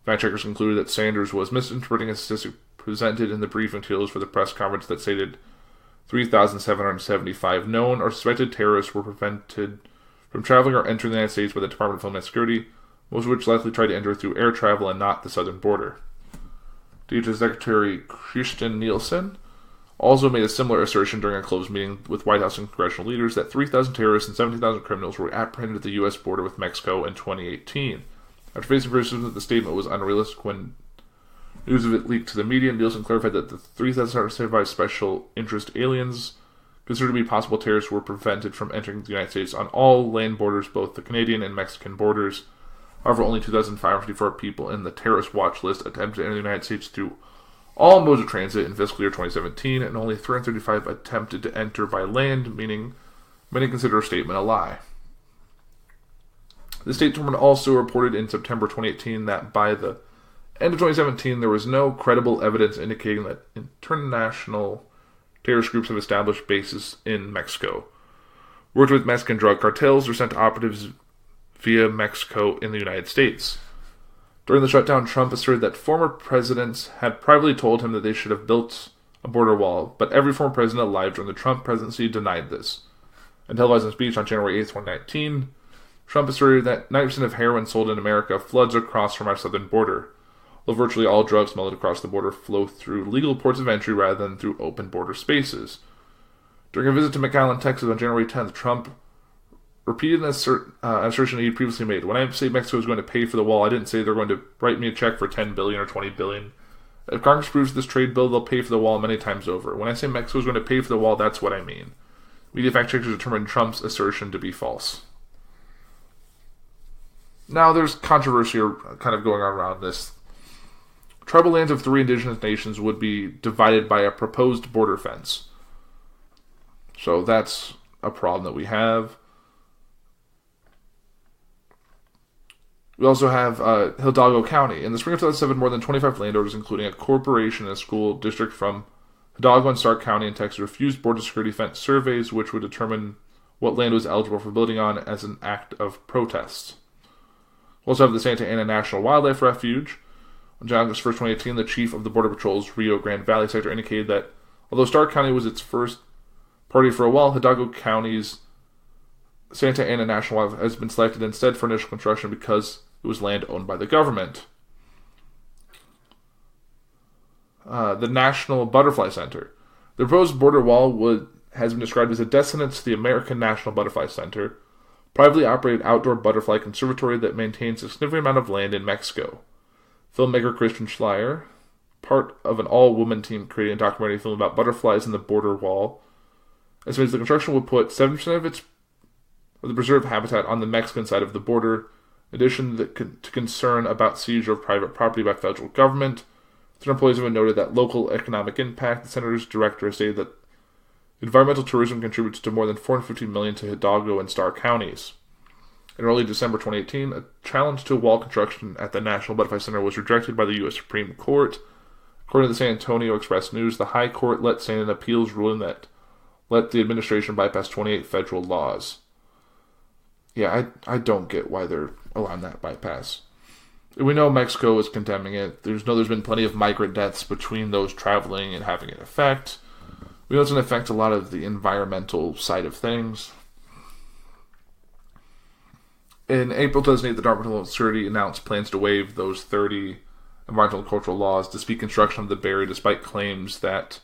Fact-checkers concluded that Sanders was misinterpreting a statistic presented in the briefing materials for the press conference that stated 3,775 known or suspected terrorists were prevented from traveling or entering the United States by the Department of Homeland Security, most of which likely tried to enter through air travel and not the southern border. DHS Secretary Kirstjen Nielsen also made a similar assertion during a closed meeting with White House and congressional leaders that 3,000 terrorists and 17,000 criminals were apprehended at the U.S. border with Mexico in 2018. After facing criticism that the statement was unrealistic when news of it leaked to the media, Nielsen clarified that the 3,775 special interest aliens considered to be possible terrorists were prevented from entering the United States on all land borders, both the Canadian and Mexican borders. However, only 2,554 people in the terrorist watch list attempted to enter the United States through all modes of transit in fiscal year 2017, and only 335 attempted to enter by land, meaning many consider a statement a lie. The State Department also reported in September 2018 that by the end of 2017, there was no credible evidence indicating that international terrorist groups have established bases in Mexico, worked with Mexican drug cartels, or sent operatives via Mexico in the United States. During the shutdown, Trump asserted that former presidents had privately told him that they should have built a border wall, but every former president alive during the Trump presidency denied this. In televised speech on January 8, 2019, Trump asserted that 90% of heroin sold in America floods across from our southern border, while virtually all drugs smuggled across the border flow through legal ports of entry rather than through open border spaces. During a visit to McAllen, Texas on January 10th, Trump repeated an assertion he had previously made. When I say Mexico is going to pay for the wall, I didn't say they're going to write me a check for $10 billion or $20 billion. If Congress approves this trade bill, they'll pay for the wall many times over. When I say Mexico is going to pay for the wall, that's what I mean. Media fact checkers determined Trump's assertion to be false. Now, there's controversy kind of going on around this. Tribal lands of 3 indigenous nations would be divided by a proposed border fence. So that's a problem that we have. We also have Hidalgo County. In the spring of 2007, more than 25 landowners, including a corporation and a school district from Hidalgo and Stark County in Texas, refused border security fence surveys, which would determine what land was eligible for building on as an act of protest. We also have the Santa Ana National Wildlife Refuge. On August 1st, 2018, the chief of the Border Patrol's Rio Grande Valley sector indicated that although Stark County was its first party for a while, Hidalgo County's Santa Ana National Wildlife has been selected instead for initial construction because it was land owned by the government. The National Butterfly Center. The proposed border wall has been described as a descendant to the American National Butterfly Center, privately operated outdoor butterfly conservatory that maintains a significant amount of land in Mexico. Filmmaker Christian Schleier, part of an all-woman team creating a documentary film about butterflies in the border wall, estimates the construction would put 7% of the preserved habitat on the Mexican side of the border, in addition to concern about seizure of private property by federal government. Their employees have noted that local economic impact. The Center's director has stated that environmental tourism contributes to more than $450 million to Hidalgo and Starr counties. In early December 2018, a challenge to wall construction at the National Butterfly Center was rejected by the U.S. Supreme Court. According to the San Antonio Express News, the High Court let stand an appeals ruling that let the administration bypass 28 federal laws. Yeah, I don't get why they're allowing that bypass. We know Mexico is condemning it. There's been plenty of migrant deaths between those traveling and having it affect. We know it's going to affect a lot of the environmental side of things. In April 2008, the Department of Homeland Security announced plans to waive those 30 environmental and cultural laws to speed construction of the barrier, despite claims that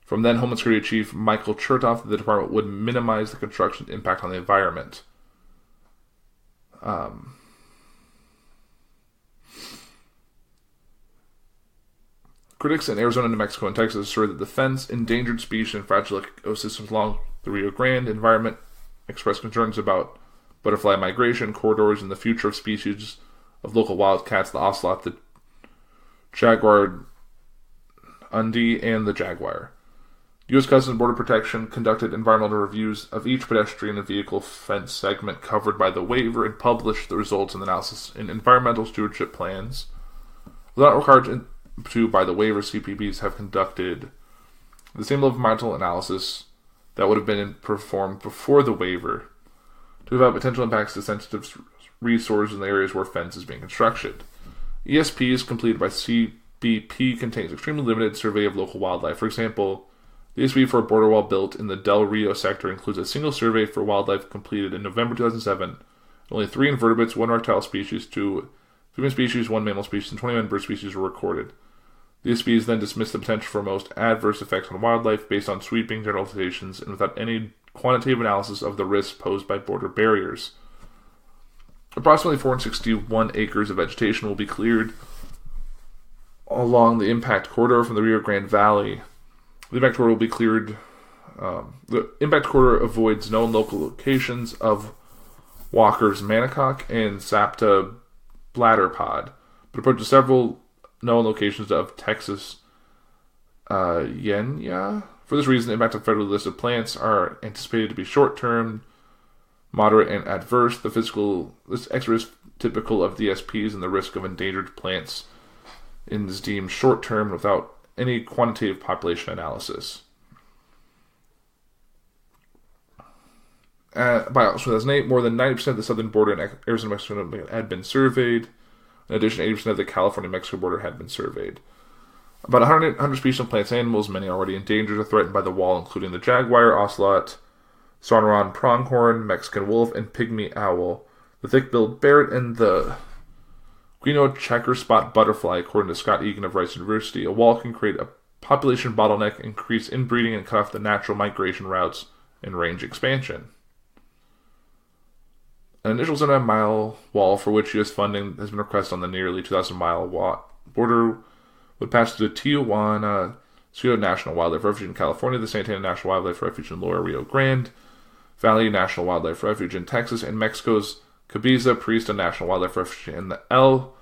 from then Homeland Security Chief Michael Chertoff that the department would minimize the construction's impact on the environment. Critics in Arizona, New Mexico, and Texas assert that the fence, endangered species, and fragile ecosystems along the Rio Grande environment express concerns about butterfly migration corridors and the future of species of local wildcats, the ocelot, the jaguar undi, and the jaguar. U.S. Customs and Border Protection conducted environmental reviews of each pedestrian and vehicle fence segment covered by the waiver and published the results and analysis in environmental stewardship plans. Without required to by the waiver, CPBs have conducted the same level of environmental analysis that would have been performed before the waiver to evaluate potential impacts to sensitive resources in the areas where fence is being constructed. ESPs completed by CBP contains extremely limited survey of local wildlife. For example, the ESP for a border wall built in the Del Rio sector includes a single survey for wildlife completed in November 2007. Only 3 invertebrates, 1 reptile species, 2 female species, 1 mammal species, and 21 bird species were recorded. The ESPs then dismissed the potential for most adverse effects on wildlife based on sweeping generalizations and without any quantitative analysis of the risks posed by border barriers. Approximately 461 acres of vegetation will be cleared along the impact corridor from the Rio Grande Valley. The impact corridor will be cleared The impact corridor avoids known local locations of Walker's Manicock and Sapta bladderpod, but approaches several known locations of Texas Yenya. For this reason, the impact of federally listed plants are anticipated to be short-term, moderate, and adverse. This extra is typical of DSPs, and the risk of endangered plants is deemed short-term without any quantitative population analysis. By 2008, more than 90% of the southern border in Arizona, Mexico had been surveyed. In addition, 80% of the California-Mexico border had been surveyed. About 100 species of plants and animals, many already endangered, are threatened by the wall, including the jaguar, ocelot, Sonoran pronghorn, Mexican wolf, and pygmy owl, the thick-billed ferret, and the Guino checker spot butterfly. According to Scott Egan of Rice University, a wall can create a population bottleneck, increase inbreeding, and cut off the natural migration routes and range expansion. An initial 7-mile wall for which U.S. funding has been requested on the nearly 2,000-mile border would pass through the Tijuana National Wildlife Refuge in California, the Santa Ana National Wildlife Refuge in Lower Rio Grande Valley National Wildlife Refuge in Texas, and Mexico's Cabiza Priesta National Wildlife Refuge in the El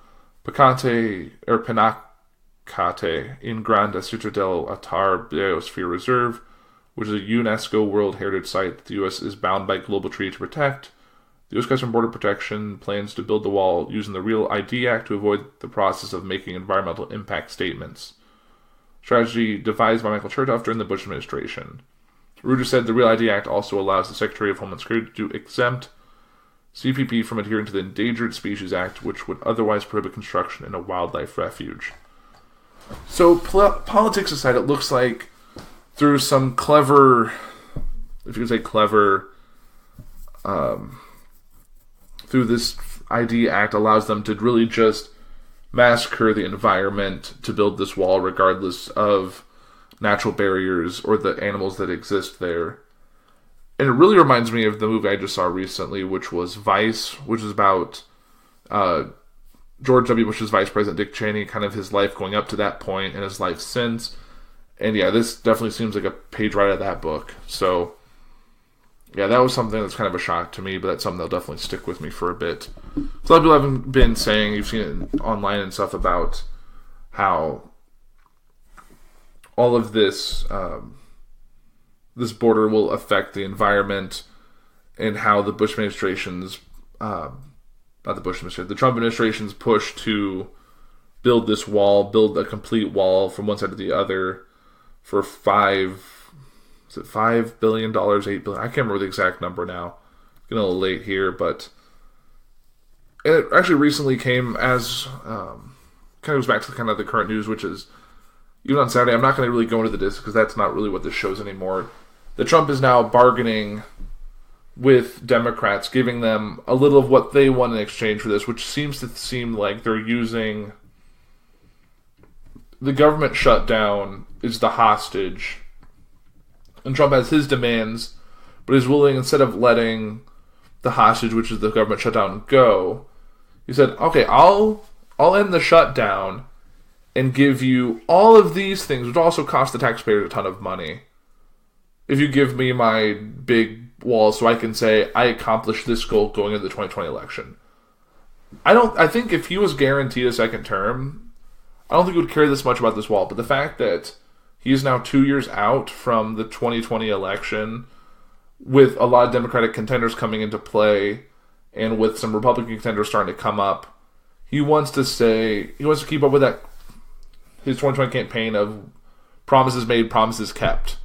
Pinacate in Grande Citra del Atar Biosphere Reserve, which is a UNESCO World Heritage Site that the U.S. is bound by global treaty to protect. The U.S. Customs and Border Protection plans to build the wall using the Real ID Act to avoid the process of making environmental impact statements. Strategy devised by Michael Chertoff during the Bush administration. Reuter said the Real ID Act also allows the Secretary of Homeland Security to exempt CPP from adhering to the Endangered Species Act, which would otherwise prohibit construction in a wildlife refuge. So, politics aside, it looks like through some clever, if you could say clever, through this ID Act allows them to really just massacre the environment to build this wall regardless of natural barriers or the animals that exist there. And it really reminds me of the movie I just saw recently, which was Vice, which is about George W. Bush's Vice President Dick Cheney, kind of his life going up to that point and his life since. And yeah, this definitely seems like a page right out of that book. So yeah, that was something that's kind of a shock to me, but that's something that'll definitely stick with me for a bit. So a lot of people have been saying, you've seen it online and stuff, about how all of this this border will affect the environment, and how the Bush administration's the Trump administration's push to build this wall, build a complete wall from one side to the other for $5 billion, $8 billion? I can't remember the exact number now. Getting a little late here, but it actually recently came as kind of goes back to kind of the current news, which is even on Saturday. I'm not going to really go into this because that's not really what this shows anymore. That Trump is now bargaining with Democrats, giving them a little of what they want in exchange for this, which seems to seem like they're using the government shutdown is the hostage. And Trump has his demands, but is willing, instead of letting the hostage, which is the government shutdown, go, he said, okay, I'll end the shutdown and give you all of these things, which also cost the taxpayers a ton of money, if you give me my big wall so I can say I accomplished this goal going into the 2020 election. I think if he was guaranteed a second term, I don't think he would care this much about this wall, but the fact that he is now 2 years out from the 2020 election, with a lot of Democratic contenders coming into play, and with some Republican contenders starting to come up, he wants to keep up with that, his 2020 campaign of promises made, promises kept.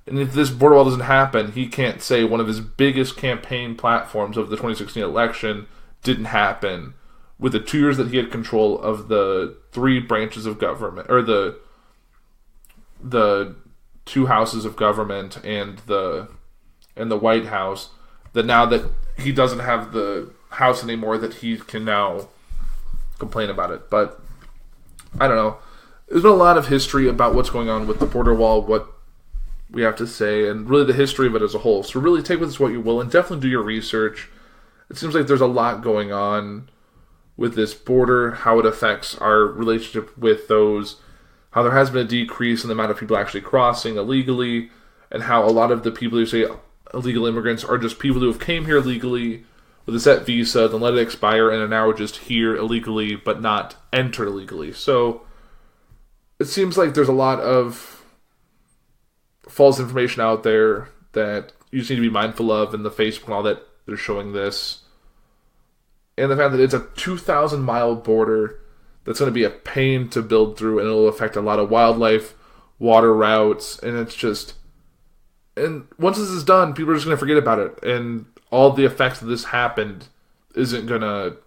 And if this border wall doesn't happen, he can't say one of his biggest campaign platforms of the 2016 election didn't happen, with the 2 years that he had control of the three branches of government, or the two houses of government and the White House, that now that he doesn't have the House anymore, that he can now complain about it. But I don't know. There's been a lot of history about what's going on with the border wall, what we have to say, and really the history of it as a whole. So really take with this what you will, and definitely do your research. It seems like there's a lot going on with this border, how it affects our relationship with those, how there has been a decrease in the amount of people actually crossing illegally, and how a lot of the people who say illegal immigrants are just people who have came here legally with a set visa, then let it expire, and are now just here illegally but not enter legally. So it seems like there's a lot of false information out there that you just need to be mindful of, in the Facebook and all that they're showing this. And the fact that it's a 2,000-mile border that's going to be a pain to build through, and it'll affect a lot of wildlife, water routes, and it's just... And once this is done, people are just going to forget about it, and all the effects that this happened isn't going to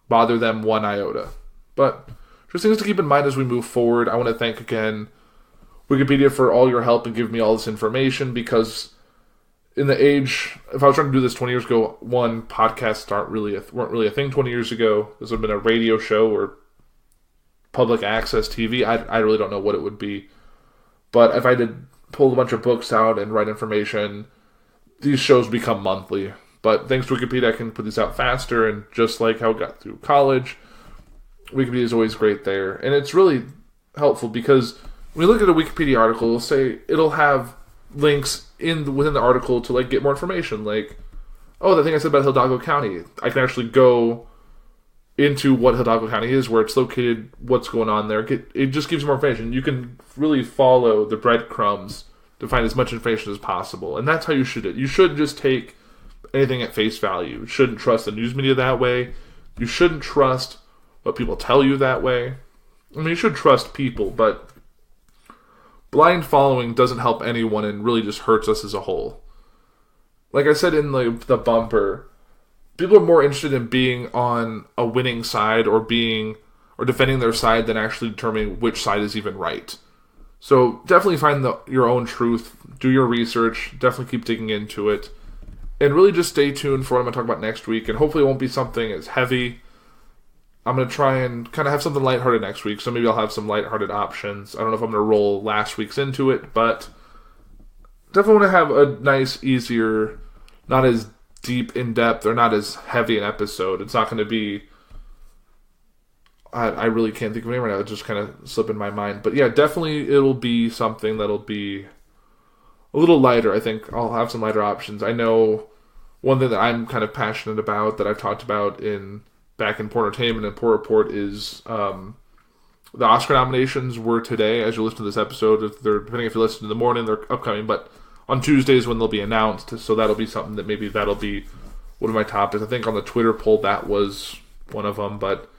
bother them one iota. But just things to keep in mind as we move forward. I want to thank again Wikipedia for all your help and giving me all this information, because in the age, if I was trying to do this 20 years ago, one, podcasts weren't really a thing 20 years ago. This would have been a radio show or public access TV. I really don't know what it would be. But if I did pull a bunch of books out and write information, these shows become monthly. But thanks to Wikipedia, I can put these out faster, and just like how I got through college, Wikipedia is always great there. And it's really helpful because when you look at a Wikipedia article, it'll have links within the article to like get more information. Like, oh, the thing I said about Hidalgo County, I can actually go into what Hidalgo County is, where it's located, what's going on there. It just gives you more information. You can really follow the breadcrumbs to find as much information as possible. And that's how you should do it. You shouldn't just take anything at face value. You shouldn't trust the news media that way. You shouldn't trust what people tell you that way. I mean, you should trust people, but blind following doesn't help anyone and really just hurts us as a whole. Like I said in the bumper, people are more interested in being on a winning side or defending their side than actually determining which side is even right. So definitely find your own truth, do your research, definitely keep digging into it, and really just stay tuned for what I'm going to talk about next week, and hopefully it won't be something as heavy. I'm going to try and kind of have something lighthearted next week, so maybe I'll have some lighthearted options. I don't know if I'm going to roll last week's into it, but definitely want to have a nice, easier, not as deep in depth or not as heavy an episode. It's not going to be... I really can't think of any right now. It just kind of slipped in my mind. But yeah, definitely it'll be something that'll be a little lighter. I think I'll have some lighter options. I know one thing that I'm kind of passionate about that I've talked about back in Puhr Entertainment and Puhr Report is the Oscar nominations were today. As you listen to this episode, depending if you listen in the morning, they're upcoming. But on Tuesdays when they'll be announced, so that'll be something that maybe that'll be one of my topics. I think on the Twitter poll that was one of them, but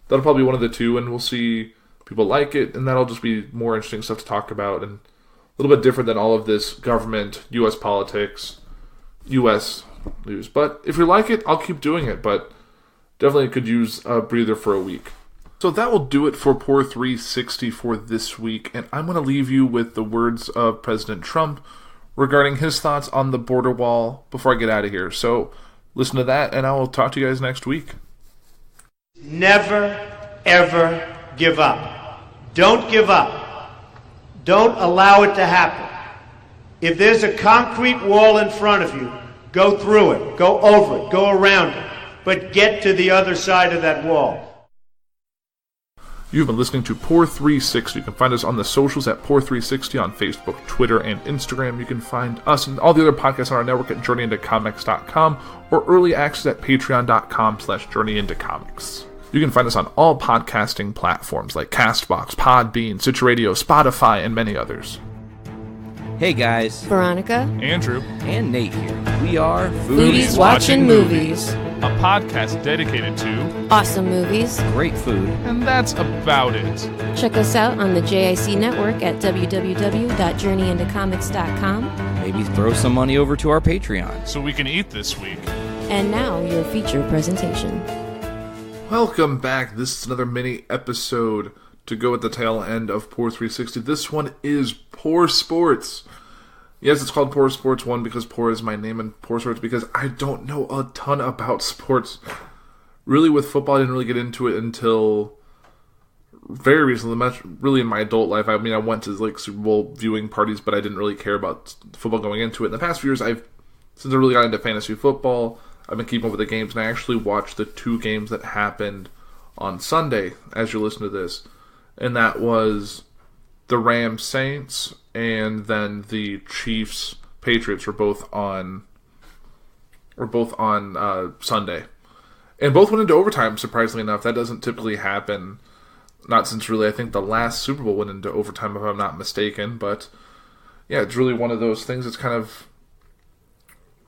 that'll probably be one of the two, and we'll see people like it, and that'll just be more interesting stuff to talk about, and a little bit different than all of this government, U.S. politics, U.S. news. But if you like it, I'll keep doing it, but definitely could use a breather for a week. So that will do it for Puhr 360 for this week, and I'm going to leave you with the words of President Trump regarding his thoughts on the border wall before I get out of here. So listen to that, and I will talk to you guys next week. Never, ever give up. Don't give up. Don't allow it to happen. If there's a concrete wall in front of you, go through it, go over it, go around it, but get to the other side of that wall. You've been listening to Puhr 360. You can find us on the socials at Puhr 360 on Facebook, Twitter, and Instagram. You can find us and all the other podcasts on our network at JourneyIntoComics.com or early access at Patreon.com/JourneyIntoComics. You can find us on all podcasting platforms like CastBox, Podbean, Stitcher Radio, Spotify, and many others. Hey guys, Veronica, Andrew, and Nate here. We are Foodies Watching Movies, a podcast dedicated to awesome movies, great food, and that's about it. Check us out on the JIC network at www.journeyintocomics.com. Maybe throw some money over to our Patreon so we can eat this week. And now, your feature presentation. Welcome back. This is another mini episode to go at the tail end of Puhr 360. This one is Puhr Sports. Yes, it's called Puhr Sports 1 because Puhr is my name, and Puhr Sports because I don't know a ton about sports. Really, with football, I didn't really get into it until very recently, really in my adult life. I mean, I went to like Super Bowl viewing parties, but I didn't really care about football going into it. In the past few years, since I really got into fantasy football, I've been keeping up with the games, and I actually watched the 2 games that happened on Sunday as you listen to this. And that was the Rams Saints and then the Chiefs Patriots were both on Sunday. And both went into overtime, surprisingly enough. That doesn't typically happen. Not since really, I think the last Super Bowl went into overtime, if I'm not mistaken. But, yeah, it's really one of those things. It's kind of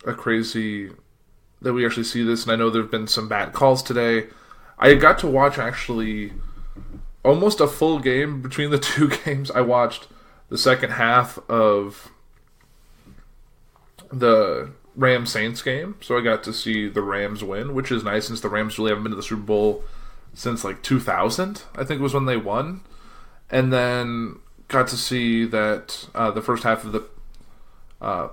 a crazy that we actually see this. And I know there have been some bad calls today. I got to watch, actually, almost a full game between the two games. I watched the second half of the Rams-Saints game, so I got to see the Rams win, which is nice since the Rams really haven't been to the Super Bowl since like 2000, I think was when they won. And then got to see that the first half of the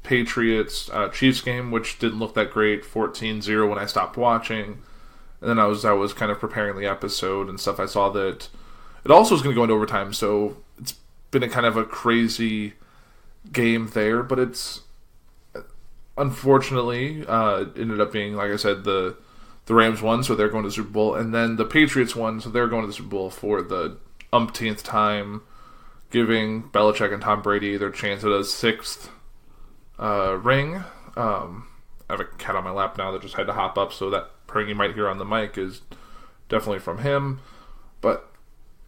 Patriots-Chiefs game, which didn't look that great, 14-0 when I stopped watching. And then I was kind of preparing the episode and stuff. I saw that it also was going to go into overtime, so it's been a kind of a crazy game there, but it's unfortunately ended up being, like I said, the Rams won, so they're going to the Super Bowl, and then the Patriots won, so they're going to the Super Bowl for the umpteenth time, giving Belichick and Tom Brady their chance at a sixth ring. I have a cat on my lap now that just had to hop up, so that purring you might hear on the mic is definitely from him. But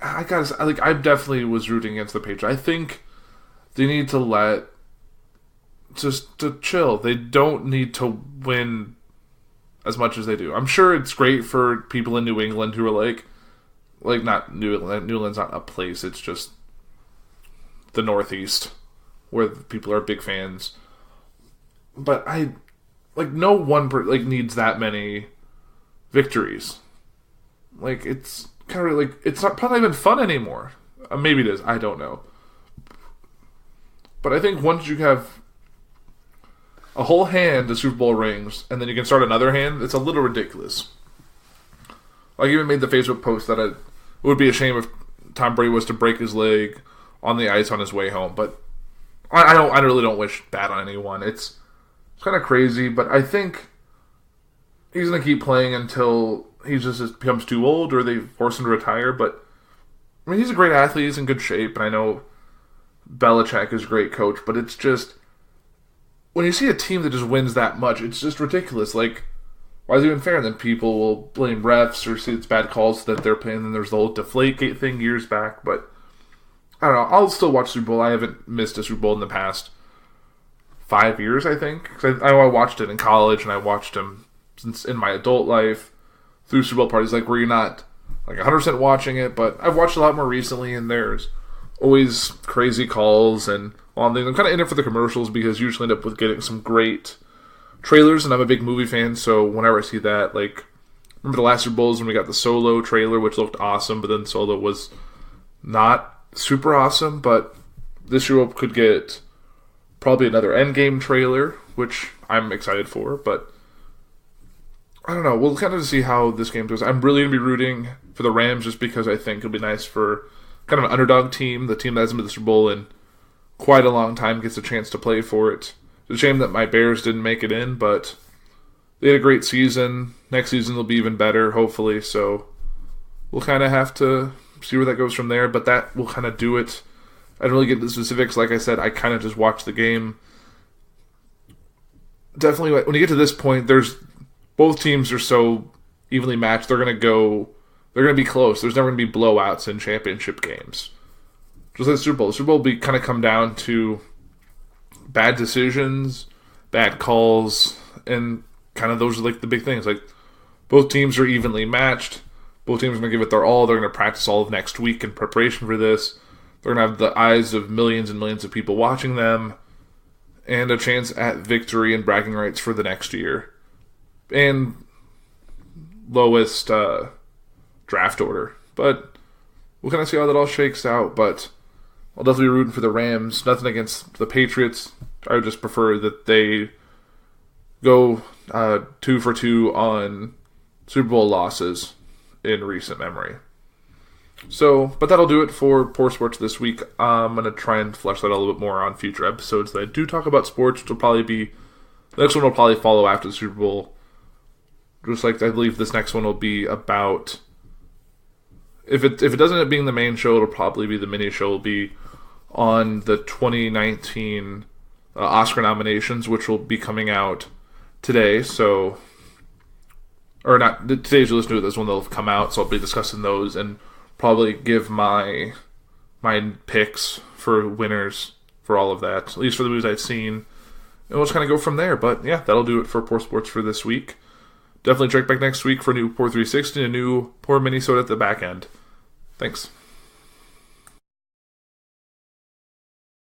I definitely was rooting against the Patriots. I think they need to chill. They don't need to win as much as they do. I'm sure it's great for people in New England who are like not New England. New England's not a place. It's just the Northeast where people are big fans. But no one needs that many victories. Like, it's kind of it's not probably even fun anymore. Maybe it is. I don't know. But I think once you have a whole hand of Super Bowl rings, and then you can start another hand, it's a little ridiculous. I even made the Facebook post that it would be a shame if Tom Brady was to break his leg on the ice on his way home. But I really don't wish bad on anyone. It's kind of crazy, but I think he's going to keep playing until he just becomes too old or they force him to retire. But I mean, he's a great athlete. He's in good shape, and I know Belichick is a great coach, but it's just when you see a team that just wins that much, it's just ridiculous. Like, why is it even fair? And then people will blame refs or say it's bad calls that they're playing. And then there's the whole Deflategate thing years back. But I don't know. I'll still watch Super Bowl. I haven't missed a Super Bowl in the past 5 years, I think. 'Cause I watched it in college, and I watched them since in my adult life through Super Bowl parties, where you're not 100% watching it. But I've watched a lot more recently, and there's always crazy calls and all things. I'm kind of in it for the commercials because you usually end up with getting some great trailers, and I'm a big movie fan, so whenever I see that, remember the last Super Bowls when we got the Solo trailer, which looked awesome, but then Solo was not super awesome. But this year we could get probably another Endgame trailer, which I'm excited for, but I don't know. We'll kind of see how this game goes. I'm really going to be rooting for the Rams just because I think it'll be nice for kind of an underdog team, the team that hasn't been to the Super Bowl in quite a long time, gets a chance to play for it. It's a shame that my Bears didn't make it in, but they had a great season. Next season will be even better, hopefully, so we'll kind of have to see where that goes from there, but that will kind of do it. I don't really get into the specifics. Like I said, I kind of just watched the game. Definitely, when you get to this point, both teams are so evenly matched, they're going to be close. There's never going to be blowouts in championship games. Just like the Super Bowl. The Super Bowl will kind of come down to bad decisions, bad calls, and kind of those are the big things. Both teams are evenly matched. Both teams are going to give it their all. They're going to practice all of next week in preparation for this. They're going to have the eyes of millions and millions of people watching them, and a chance at victory and bragging rights for the next year. And lowest draft order. But we'll kind of see how that all shakes out. But I'll definitely be rooting for the Rams. Nothing against the Patriots. I would just prefer that they go 2 for 2 on Super Bowl losses in recent memory. So, but that'll do it for Poor Sports this week. I'm going to try and flesh that a little bit more on future episodes that I do talk about sports, which will probably be, the next one will probably follow after the Super Bowl. Just like I believe this next one will be about if it doesn't end up being the main show, it'll probably be the mini show. Will be on the 2019 Oscar nominations, which will be coming out today. So, or not today's you listen to it, is when they'll come out. So I'll be discussing those and probably give my picks for winners for all of that, at least for the movies I've seen. And we'll just kind of go from there. But yeah, that'll do it for Puhr Sports for this week. Definitely check back next week for a new Puhr 360 and a new Puhr Minnesota at the back end. Thanks.